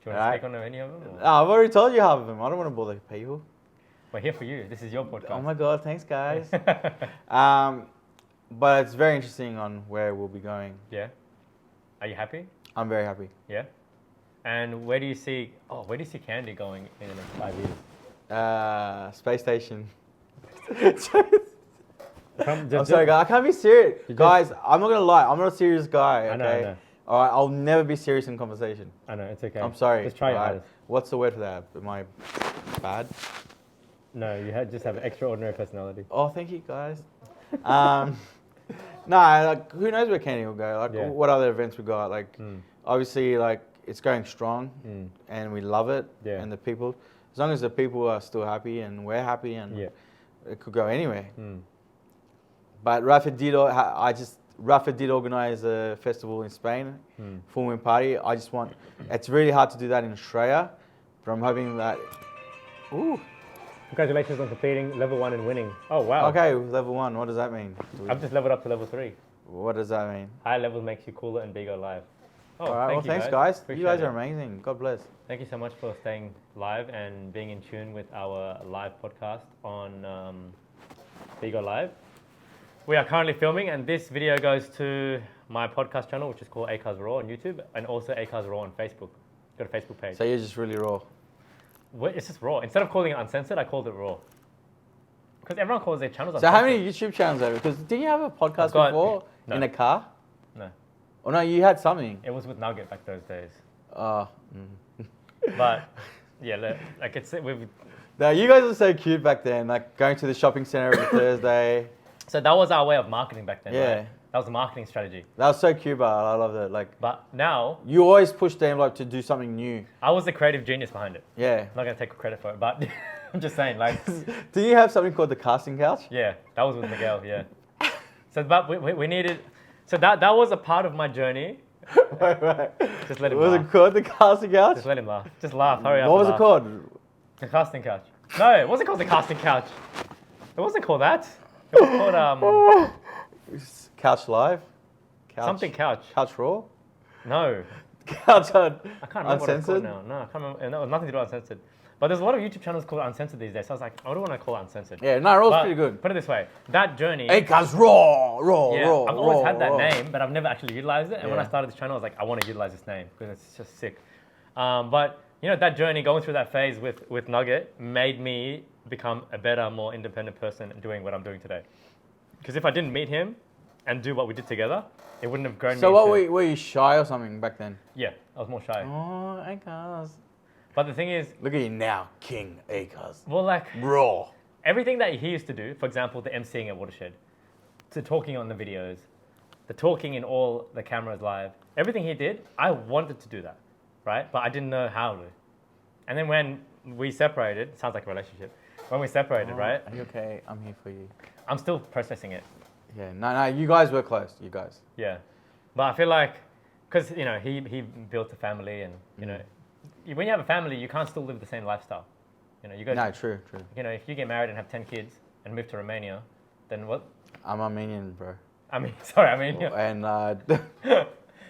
Do you want to Alright. speak on any of them? Or? I've already told you half of them. I don't want to bother people. We're here for you. This is your podcast. Oh my God, thanks guys. But it's very interesting on where we'll be going. Yeah. Are you happy? I'm very happy. Yeah. And where do you see Candy going in the next 5 years? Space station. I'm I'm sorry, guys. I can't be serious. Guys, I'm not going to lie. I'm not a serious guy, okay? I know. All right, I'll never be serious in conversation. I know, it's okay. I'm sorry. Just try your all right? hardest. What's the word for that? Am I bad? No, just have extraordinary personality. Oh, thank you, guys. No, like, who knows where Candy will go? Like, Yeah. what other events we got? Like, Mm. obviously, like, it's going strong, and we love it. Yeah. And the people, as long as the people are still happy and we're happy, and Yeah. it could go anywhere. Mm. But Rafa did organize a festival in Spain, Full Moon Party. I just want, it's really hard to do that in Australia, but I'm hoping that, ooh. Congratulations on completing level 1 and winning. Oh, wow. Okay, level 1, what does that mean? I've just leveled up to level 3. What does that mean? High levels makes you cooler and bigger live. Oh, All right, thank well, you thanks, guys. Appreciate You guys it. are amazing. God bless. Thank you so much for staying live and being in tune with our live podcast on Bigo Live. We are currently filming, and this video goes to my podcast channel, which is called Acars Raw on YouTube, and also Acars Raw on Facebook. Got a Facebook page. So you're just really raw. It's just raw. Instead of calling it uncensored, I called it raw. Because everyone calls their channels So uncensored. how many YouTube channels have you? Because didn't you have a podcast I've got- before no. in a car? No, Oh no, you had something. it was with Nugget back those days. Mm. But yeah, like we've. No, you guys were so cute back then, like going to the shopping center every Thursday. So that was our way of marketing back then. Yeah. Right? That was a marketing strategy. That was so cute, but I loved it. Like, But now you always pushed the envelope to do something new. I was the creative genius behind it. Yeah. I'm not gonna take credit for it, but I'm just saying, like, Do you have something called the casting couch? yeah, that was with Miguel. Yeah. So, but we needed. So that was a part of my journey. Wait. Just let him Was laugh. it called the casting couch? Just let him laugh. Just laugh. Hurry up. What was and it laugh. called? The casting couch. No, it wasn't called the casting couch. It wasn't called that. It was called Couch Live? Couch, something couch. Couch Raw? No, Couch I can't remember what it's called Uncensored? now. No, I can't remember. No, it was nothing to do with uncensored. But there's a lot of YouTube channels called uncensored these days. So I was like, I don't want to call it uncensored. Yeah, no, Raw's But pretty good. Put it this way, that journey. Acres Raw, Yeah, raw. I've always had that raw. name, but I've never actually utilized it. And when I Yeah. started this channel, I was like, I want to utilize this name because it's just sick. But you know, that journey, going through that phase with Nugget, made me become a better, more independent person doing what I'm doing today. Because if I didn't meet him and do what we did together, it wouldn't have grown me. So what into- were you shy or something back then? Yeah, I was more shy. Oh, Acres. But the thing is, Look at you now, King Acres. well, like Raw. everything that he used to do, for example, the emceeing at Watershed, to talking on the videos, the talking in all the cameras live, everything he did, I wanted to do that, right? But I didn't know how to. And then when we separated, it sounds like a relationship. When we separated, right? Are you okay? I'm here for you. I'm still processing it. Yeah, no, you guys were close. You guys. Yeah. But I feel like, because, you know, he built a family and, you know, when you have a family, you can't still live the same lifestyle. You know, you go, No, true. you know, if you get married and have 10 kids and move to Romania, then what? I'm Armenian, bro. I mean, sorry, I mean, And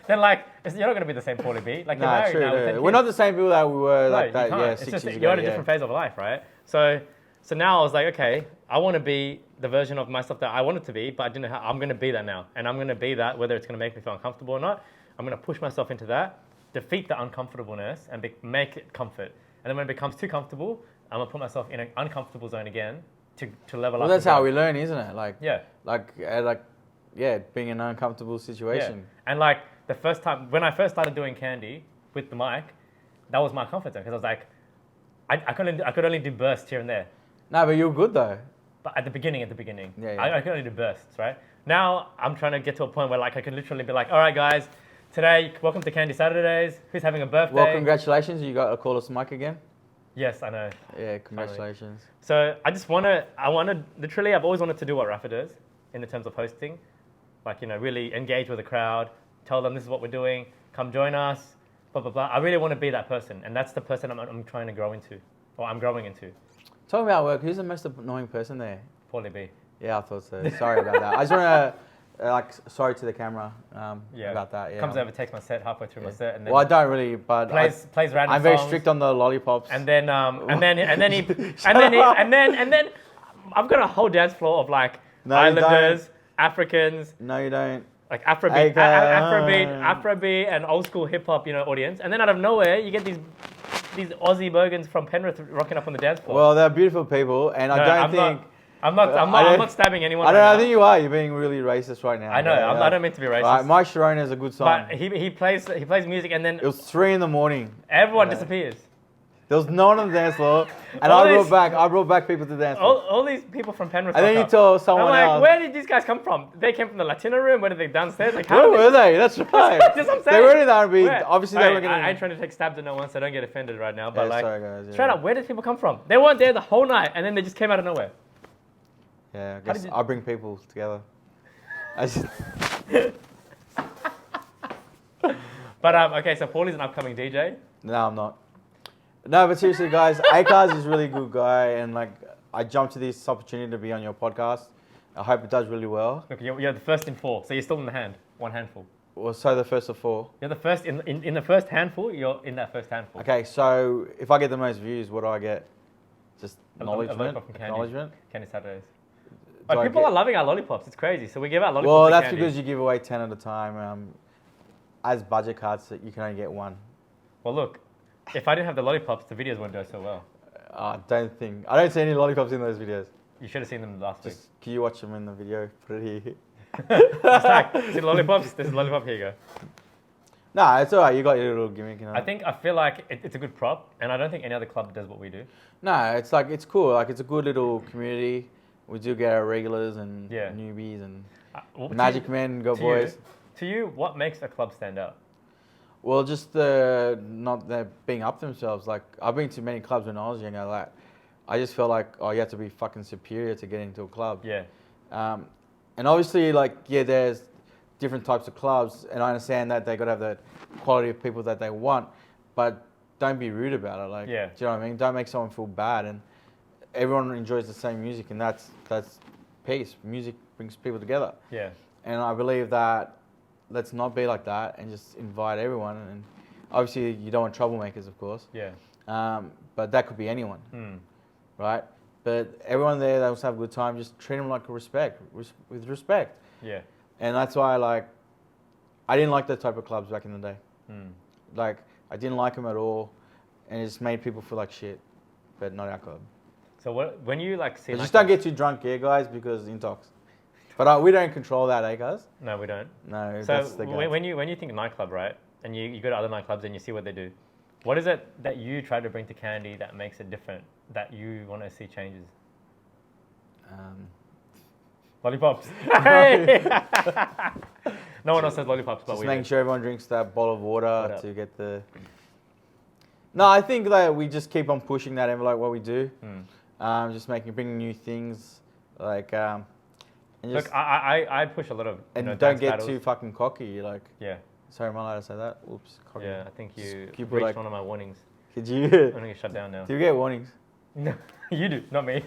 then like, you're not going to be the same Paulie B. Like, you're nah, married true. now with 10 We're kids. not the same people that we were No, like you that. can't. Yeah, It's 6 just years you're ago. at a different phase of life, right? So now I was like, okay, I want to be the version of myself that I wanted to be, but I didn't know how. I'm going to be that now, and I'm going to be that whether it's going to make me feel uncomfortable or not. I'm going to push myself into that, defeat the uncomfortableness, and make it comfort. And then when it becomes too comfortable, I'm going to put myself in an uncomfortable zone again to level Well, up. that's how we learn, isn't it? Like, Yeah. being in an uncomfortable situation. Yeah. And like the first time when I first started doing candy with the mic, that was my comfort zone because I was like, I could only do bursts here and there. No, but you're good though. But at the beginning, Yeah, yeah. I could only do bursts, right? Now I'm trying to get to a point where like I can literally be like, all right, guys, today, welcome to Candy Saturdays. Who's having a birthday? Well, congratulations. You got a call us mic again. Yes, I know. Yeah, congratulations. So literally, I've always wanted to do what Rafa does in the terms of hosting. Like, really engage with the crowd, tell them this is what we're doing, come join us, blah, blah, blah. I really want to be that person. And that's the person I'm trying to grow into, or I'm growing into. Talking about work, who's the most annoying person there? Paulie B. Yeah, I thought so. Sorry about that. I just want to, sorry to the camera about that. Yeah. Comes over, takes my set halfway through my set, and then well, I don't really, but plays random I'm very songs. strict on the lollipops. And then I've got a whole dance floor of like No, you Islanders, Africans, No, you don't. like Afrobeat, Afrobeat, and old school hip hop, audience. And then out of nowhere, you get these Aussie bogans from Penrith rocking up on the dance floor. Well, they're beautiful people, and I'm not stabbing anyone. I think you are. You're being really racist right now. I know. I don't mean to be racist. Right, My Sharona is a good song. But he plays music, and then It was 3 a.m. everyone disappears. There was no one on the dance floor, and All I these- brought back people to the dance floor. All these people from Penrith. And then rock you up. told someone I'm like, else. where did these guys come from? They came from the Latino room. Where did they downstairs? Like, Where how were they? That's right. That's what I'm saying. They were in the R&B. Where? Obviously, they Alright, were going I ain't trying to take stabs at no one, so don't get offended right now. But Yeah, like, sorry, guys, yeah. straight up, where did people come from? They weren't there the whole night, and then they just came out of nowhere. Yeah, I How guess did you- I bring people together. I just, But okay, so Paulie's an upcoming DJ. no, I'm not. No, but seriously, guys, Akaz is a really good guy, and like, I jumped to this opportunity to be on your podcast. I hope it does really well. Look, you're the first in 4, so you're still in the hand, one handful. Well, so the first of 4. You're the first in the first handful. You're in that first handful. Okay, so if I get the most views, what do I get? Just A acknowledgement. lollipop from Candy. Acknowledgement. Candy Saturdays. Do But I people get- are loving our lollipops. It's crazy. So we give out lollipops. Well, to that's Candy. because you give away 10 at a time. As budget cards, that you can only get 1. Well, look, if I didn't have the lollipops, the videos wouldn't do so well. I don't see any lollipops in those videos. You should have seen them last week. Just can you watch them in the video? Put it here. Just like, see the lollipops? There's a lollipop. Here you go. Nah, it's alright. You got your little gimmick. I feel like it's a good prop, and I don't think any other club does what we do. No, it's cool. Like, it's a good little community. We do get our regulars and Yeah. newbies and Well, Magic Men, go boys. To you, what makes a club stand out? Well, just not being up themselves. Like, I've been to many clubs when I was younger. Like, I just felt like, you have to be fucking superior to get into a club. Yeah. And obviously, like, yeah, there's different types of clubs, and I understand that they got to have the quality of people that they want, but don't be rude about it. Like, Yeah. do you know what I mean? Don't make someone feel bad. And everyone enjoys the same music, and that's peace. Music brings people together. Yeah. And I believe that let's not be like that and just invite everyone. And obviously, you don't want troublemakers, of course. Yeah. But that could be anyone, right? But everyone there, they also have a good time. Just treat them like with respect. Yeah. And that's why, like, I didn't like that type of clubs back in the day. Like, I didn't like them at all, and it just made people feel like shit. But not our club. So when you like see, But just don't get too drunk, yeah, guys, because intox. But we don't control that, eh, guys? No, we don't. No, So that's the guys. when you think nightclub, right, and you go to other nightclubs and you see what they do, what is it that you try to bring to Candy that makes it different, that you want to see changes? Lollipops. Hey! No one else says lollipops, but Just we making do. sure everyone drinks that bottle of water What to get the... No, I think that we just keep on pushing that envelope, what we do. Just bringing new things, like... and just, Look, I push a lot of and dance don't get battles. too fucking cocky, like... Yeah. Sorry, am I allowed to say that? Oops, cocky. Yeah, I think you Just keep it reached like- one of my warnings. Did you... I'm gonna get shut down now. Do you get warnings? No, you do, not me.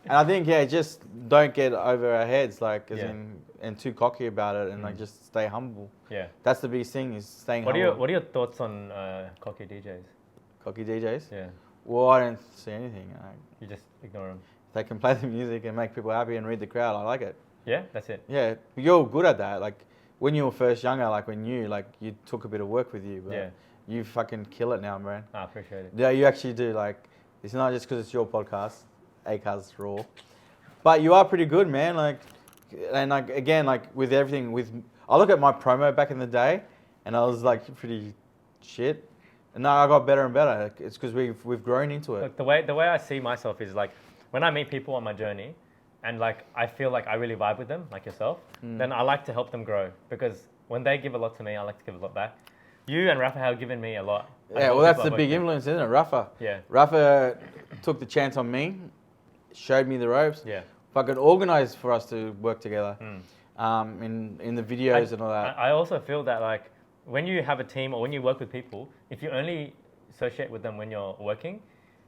And I think, yeah, just don't get over our heads, like, Yeah. and too cocky about it, and like just stay humble. Yeah. That's the biggest thing, is staying What humble. are your thoughts on cocky DJs? Cocky DJs? Yeah. Well, I don't see anything. You just ignore them. They can play the music and make people happy and read the crowd. I like it. Yeah, that's it. Yeah, you're good at that. Like, when you were first younger, like when you took a bit of work with you, but Yeah. you fucking kill it now, man. I appreciate it. Yeah, you actually do. Like, it's not just because it's your podcast. ACAS Raw. But you are pretty good, man. Like, and like again, like with everything, I look at my promo back in the day, and I was like pretty shit, and now I got better and better. It's because we've grown into it. Look, the way I see myself is like when I meet people on my journey, and like I feel like I really vibe with them, like yourself, then I like to help them grow because when they give a lot to me, I like to give a lot back. You and Rafa have given me a lot. Yeah, well, that's the big influence, isn't it? Rafa. Yeah. Rafa took the chance on me, showed me the ropes. Yeah. Fucking organised for us to work together. In the videos and all that. I also feel that like when you have a team or when you work with people, if you only associate with them when you're working,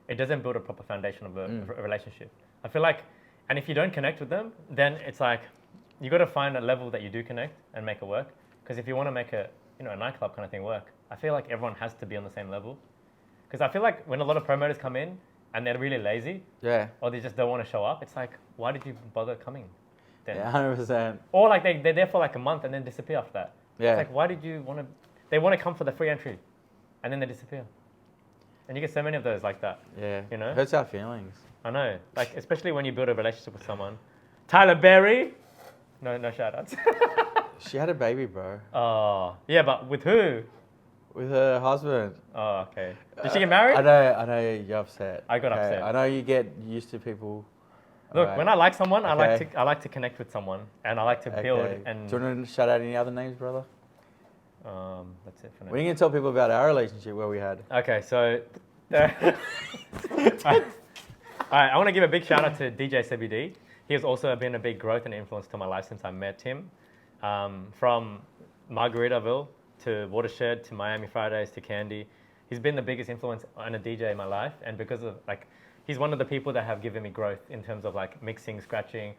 it doesn't build a proper foundation of a relationship. I feel like, and if you don't connect with them, then it's like you got to find a level that you do connect and make it work. Because if you want to make a nightclub kind of thing work, I feel like everyone has to be on the same level. Because I feel like when a lot of promoters come in and they're really lazy, or they just don't want to show up, it's like, why did you bother coming then? Yeah, 100%. Or like they're there for like a month and then disappear after that. Yeah. It's like, why did you want to? They want to come for the free entry, and then they disappear. And you get so many of those like that. Yeah. You know? Hurts our feelings. I know. Like especially when you build a relationship with someone. Tyler Berry. No shout outs. She had a baby, bro. Oh yeah, but with who? With her husband. Oh okay. Did she get married? I know you're upset. I got upset. I know you get used to people. Look, Right. when I like someone, Okay. I like to connect with someone, and I like to build. Okay. And Do you want to shout out any other names, brother? that's it for now. We can tell people about our relationship where we had. Okay, so all right, I want to give a big shout out to DJ CBD. He has also been a big growth and influence to my life since I met him. From Margaritaville to Watershed to Miami Fridays to Candy, he's been the biggest influence on a DJ in my life, and because of like, he's one of the people that have given me growth in terms of like mixing, scratching,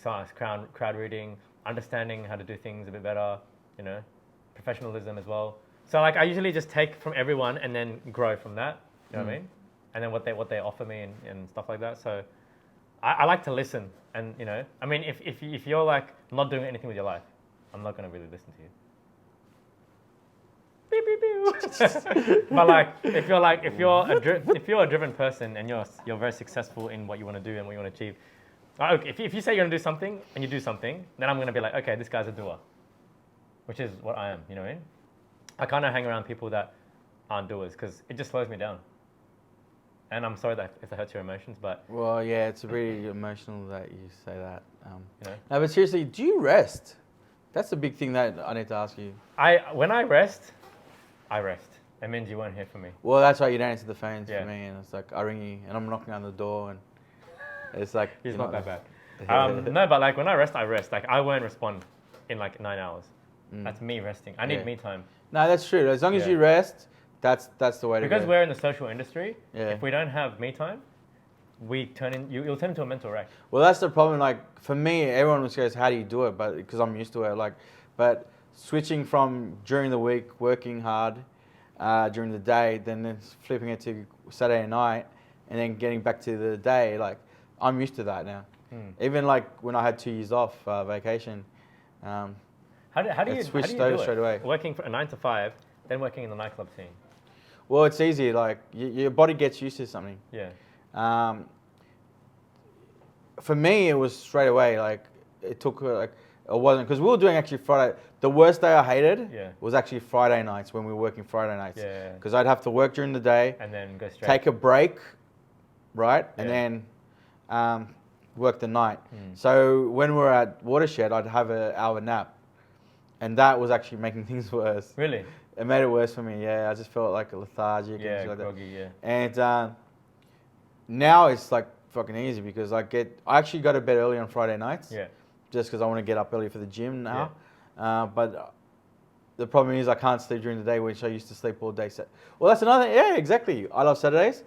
crowd reading, understanding how to do things a bit better, professionalism as well. So like I usually just take from everyone and then grow from that. You know what I mean? And then what they offer me and stuff like that. So I like to listen, and I mean if you're like not doing anything with your life, I'm not gonna really listen to you. Beep, beep, beep. But like if you're a driven person and you're very successful in what you want to do and what you want to achieve, if you say you're gonna do something and you do something, then I'm gonna be like, okay, this guy's a doer, which is what I am. You know what I mean? I kind of hang around people that aren't doers because it just slows me down. And I'm sorry if that hurts your emotions, but... Well, yeah, it's really emotional that you say that. No, but seriously, do you rest? That's a big thing that I need to ask you. When I rest. It means you won't hear from me. Well, that's why you don't answer the phones Yeah. for me, and it's like I ring you, and I'm knocking on the door, and it's like... It's not that bad. Yeah. No, but like when I rest. Like I won't respond in like 9 hours. That's me resting. I need me time. No, that's true. As long as Yeah. you rest, that's the way to go. Because we're in the social industry, Yeah. if we don't have me time, you'll turn into a mental wreck. Well, that's the problem. Like for me, everyone always goes, "How do you do it?" But because I'm used to it, but switching from during the week working hard during the day, then flipping it to Saturday night, and then getting back to the day, like I'm used to that now. Even like when I had 2 years off vacation. How do you switched do over it? straight away. Working for a 9 to 5, then working in the nightclub scene. Well, it's easy. Like your body gets used to something. Yeah. For me, it was straight away. Like it took it wasn't because we were doing actually Friday. The worst day I hated was actually Friday nights when we were working Friday nights. Yeah. Because I'd have to work during the day And then go straight. take a break, right, and Yeah. then work the night. So when we were at Watershed, I'd have an hour nap, and that was actually making things worse. Really? It made it worse for me. Yeah, I just felt like lethargic. Yeah, and shit like groggy, yeah. that. And now it's like fucking easy because I actually go to bed early on Friday nights. Yeah. Just because I want to get up early for the gym now. But the problem is I can't sleep during the day, which I used to sleep all day. Well, that's another. Yeah, exactly. I love Saturdays.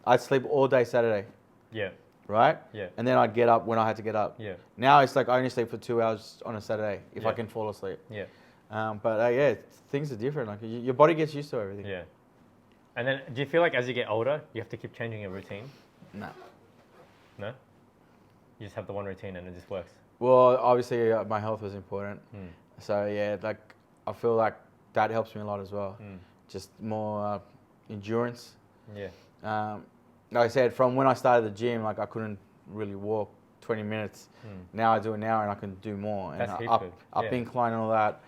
I'd sleep all day Saturday. Yeah. Right? Yeah. And then I'd get up when I had to get up. Yeah. Now it's like I only sleep for 2 hours on a Saturday if I Yeah. can fall asleep. Yeah. But yeah, things are different. Like your body gets used to everything. Yeah. And then, do you feel like as you get older, you have to keep changing your routine? No. No? You just have the one routine and it just works? Well, obviously my health was important. So yeah, like I feel like that helps me a lot as well. Just more endurance. Yeah. like I said, from when I started the gym, like I couldn't really walk 20 minutes. Now I do an hour and I can do more. That's And heaps up good. up incline and all that.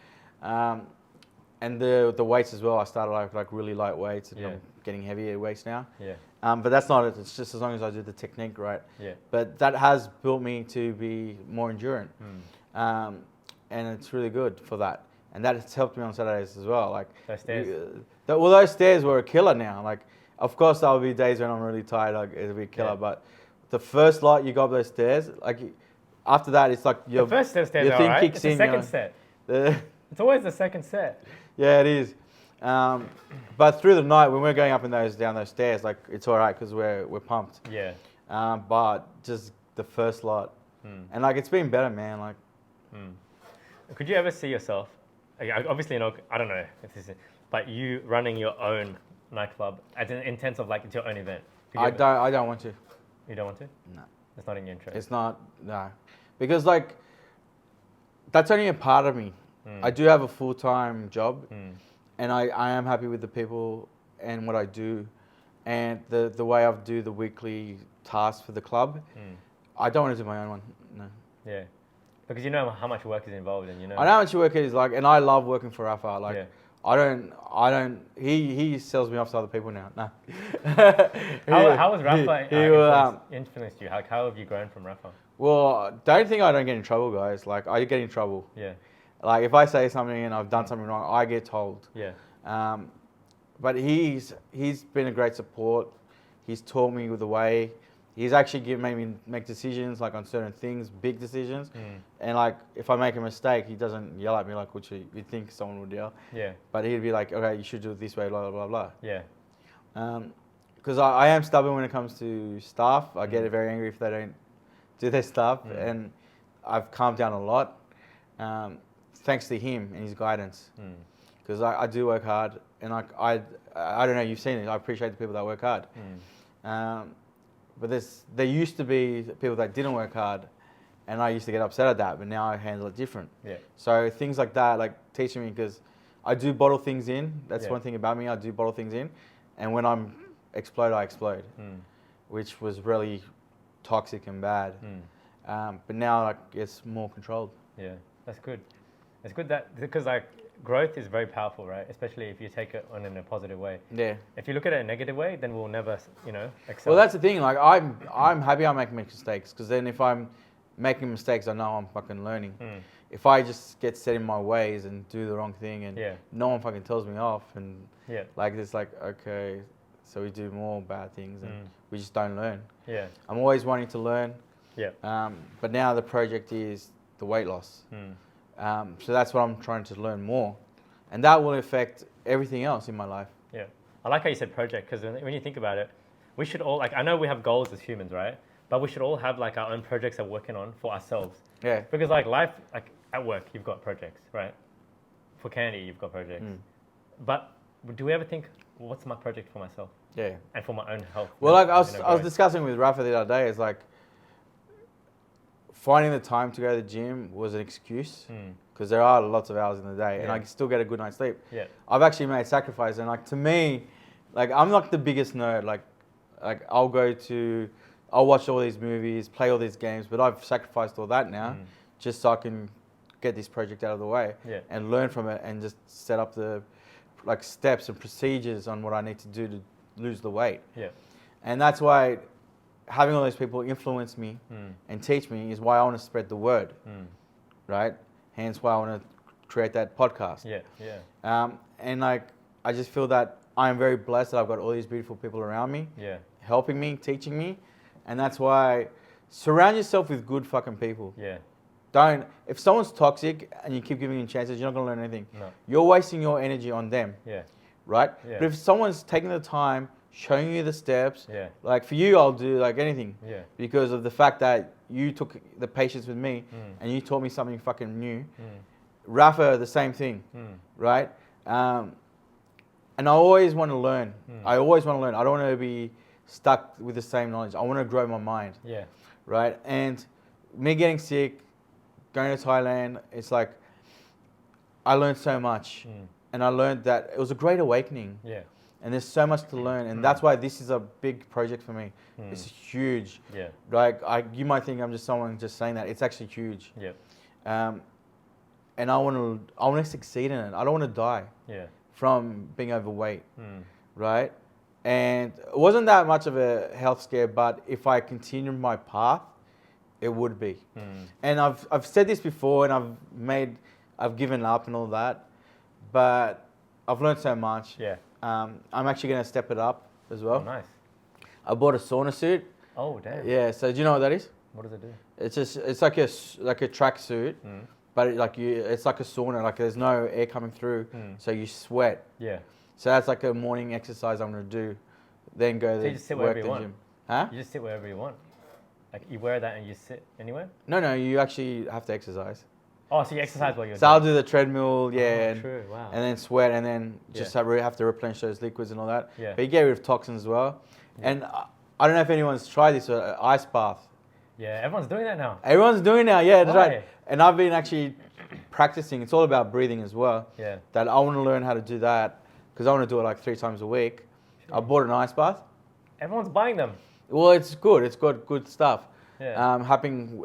And the weights as well. I started like really light weights and I'm getting heavier weights now. Yeah. But that's not it. It's just as long as I do the technique right. Yeah. But that has built me to be more endurant. And it's really good for that. And that has helped me on Saturdays as well. Like Those stairs. those stairs were a killer now. Like, of course, there'll be days when I'm really tired. Like, it'll be a killer. Yeah. But the first lot you go up those stairs, like after that, it's like The first set of stairs your are thing alright. kicks It's the in. second set. It's always the second set. Yeah, it is. But through the night, when we're going up and down those stairs, like it's all right because we're pumped. Yeah. But just the first lot, and like it's been better, man. Like, Could you ever see yourself? Obviously, I don't know if this is, but you running your own nightclub as in terms of like it's your own event. I don't want to. You don't want to? No. It's not in your interest. It's not, no. Because like, that's only a part of me. I do have a full-time job and I am happy with the people and what I do and the way I do the weekly tasks for the club. I don't want to do my own one, no. Yeah. Because you know how much work is involved and I know how much work it is like, and I love working for Rafa. Like, Yeah. I don't, he sells me off to other people now. No. How was Rafa he influenced you? How have you grown from Rafa? Well, don't think I don't get in trouble, guys. Like, I get in trouble. Yeah. Like, if I say something and I've done something wrong, I get told. Yeah. But he's been a great support. He's taught me with the way. He's actually made me make decisions, like on certain things, big decisions. And like, if I make a mistake, he doesn't yell at me like which you'd think someone would yell. Yeah. But he'd be like, okay, you should do it this way, blah, blah, blah, blah. Yeah. Because I am stubborn when it comes to staff. I get very angry if they don't do their stuff. And I've calmed down a lot thanks to him and his guidance. Because I do work hard. And I don't know, you've seen it. I appreciate the people that work hard. But there used to be people that didn't work hard, and I used to get upset at that. But now I handle it different. Yeah. So things like that, like teaching me, because I do bottle things in. That's Yeah. one thing about me. I do bottle things in, and when I'm explode, I explode, which was really toxic and bad. But now like it's more controlled. Yeah, that's good. It's good that because like growth is very powerful, right? Especially if you take it on in a positive way. Yeah. If you look at it in a negative way, then we'll never, excel. Well, that's the thing. Like I'm happy I make mistakes, because then if I'm making mistakes, I know I'm fucking learning. If I just get set in my ways and do the wrong thing, and no one fucking tells me off, and like it's like, okay, so we do more bad things and we just don't learn. Yeah. I'm always wanting to learn. Yeah. But now the project is the weight loss. So that's what I'm trying to learn more, and that will affect everything else in my life. Yeah. I like how you said project, because when you think about it, we should all, I know we have goals as humans, right? But we should all have like our own projects that we're working on for ourselves. Yeah. Because like life, like at work, you've got projects, right? For Candy, you've got projects. But do we ever think, well, what's my project for myself? Yeah. And for my own health? Well, like I was discussing with Rafa the other day, it's like finding the time to go to the gym was an excuse, because there are lots of hours in the day and I can still get a good night's sleep. Yeah. I've actually made sacrifices, and like to me, like I'm not the biggest nerd. Like I'll watch all these movies, play all these games, but I've sacrificed all that now just so I can get this project out of the way and learn from it, and just set up the like steps and procedures on what I need to do to lose the weight. Yeah. And that's why having all those people influence me and teach me is why I want to spread the word, right? Hence why I want to create that podcast. Yeah, yeah. And like, I just feel that I am very blessed that I've got all these beautiful people around me, helping me, teaching me. And that's why surround yourself with good fucking people. Yeah. If someone's toxic and you keep giving them chances, you're not going to learn anything. No. You're wasting your energy on them. Yeah. Right? Yeah. But if someone's taking the time, showing you the steps, Yeah. like for you, I'll do like anything. Yeah. Because of the fact that you took the patience with me and you taught me something fucking new. Rafa, the same thing. Right? And I always want to learn. I always want to learn. I don't want to be stuck with the same knowledge. I want to grow my mind. Yeah. Right? And me getting sick, going to Thailand, it's like I learned so much. And I learned that it was a great awakening. Yeah. and there's so much to learn, and that's why this is a big project for me. It's huge. Yeah. Like you might think I'm just someone just saying that. It's actually huge. Yeah. And I want to succeed in it. I don't want to die Yeah. from being overweight, right? And it wasn't that much of a health scare, but if I continued my path, it would be. And I've said this before, and I've given up and all that, but I've learned so much. Yeah. I'm actually going to step it up as well. Oh, nice. I bought a sauna suit. Oh, damn. Yeah. So do you know what that is? What does it do? It's like a track suit, but it's like a sauna. Like there's no air coming through, so you sweat. Yeah. So that's like a morning exercise I'm gonna do. Then go So you just sit work wherever you the want? gym. Huh? You just sit wherever you want. Like you wear that and you sit anywhere? No, you actually have to exercise. Oh, so you exercise while you're So I'll do the treadmill, yeah, true, wow. and then sweat, and then just Yeah. have to replenish those liquids and all that. Yeah. But you get rid of toxins as well. And I don't know if anyone's tried this, but ice bath. Yeah, everyone's doing that now. Everyone's doing it now, yeah, that's Why? right. And I've been actually practicing. It's all about breathing as well. Yeah. That I want to learn how to do that because I want to do it like 3 times a week. I bought an ice bath. Everyone's buying them. Well, it's good. It's got good stuff. Yeah.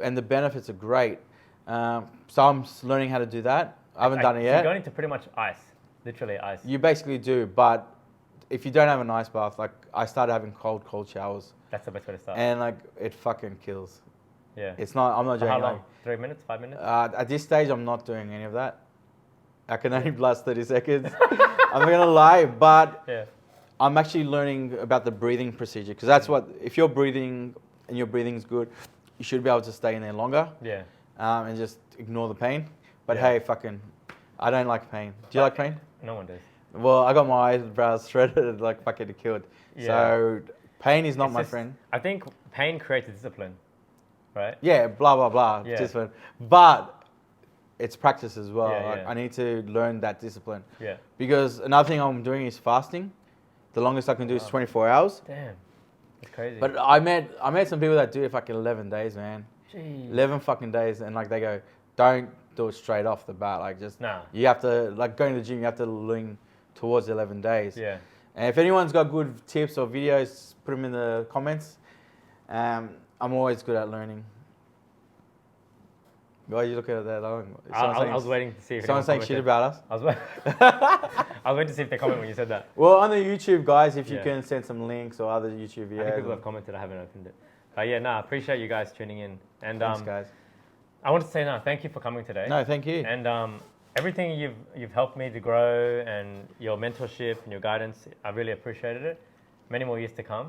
And the benefits are great. So I'm learning how to do that. I haven't done it So yet. you're going into pretty much ice. Literally ice. You basically do, but if you don't have an ice bath, like I started having cold showers, That's the best way to start. and like it fucking kills. Yeah. It's not. I'm not For joking. how long? 3 minutes? 5 minutes? At this stage, I'm not doing any of that. I can only last 30 seconds. I'm not gonna lie, but Yeah. I'm actually learning about the breathing procedure because that's what. If you're breathing and your breathing's good, you should be able to stay in there longer. Yeah. And just ignore the pain. But Yeah. hey, I don't like pain. Do you like pain? No one does. Well, I got my eyebrows shredded, like fucking killed. Yeah. So pain is not It's my just- friend. I think pain creates a discipline, right? Yeah, blah blah blah. Yeah. Discipline, but it's practice as well. Yeah, Like, yeah. I need to learn that discipline Yeah. because another thing I'm doing is fasting. The longest I can do is 24 hours. Damn. That's crazy. But I met some people that do it fucking 11 days, man. Jeez. 11 fucking days, and like they go, don't do it straight off the bat. Like just Nah. you have to like going to the gym. You have to lean towards 11 days. Yeah. And if anyone's got good tips or videos, put them in the comments. I'm always good at learning. Why are you looking at that? I was waiting to see if Someone saying anyone shit commented. about us. I was waiting to see if they comment when you said that. Well, on the YouTube, guys, if you Yeah. can send some links or other YouTube I think videos. people have commented. I haven't opened it. But yeah, I appreciate you guys tuning in. And Thanks, guys. I want to say thank you for coming today. No, thank you. And everything you've helped me to grow and your mentorship and your guidance, I really appreciated it. Many more years to come.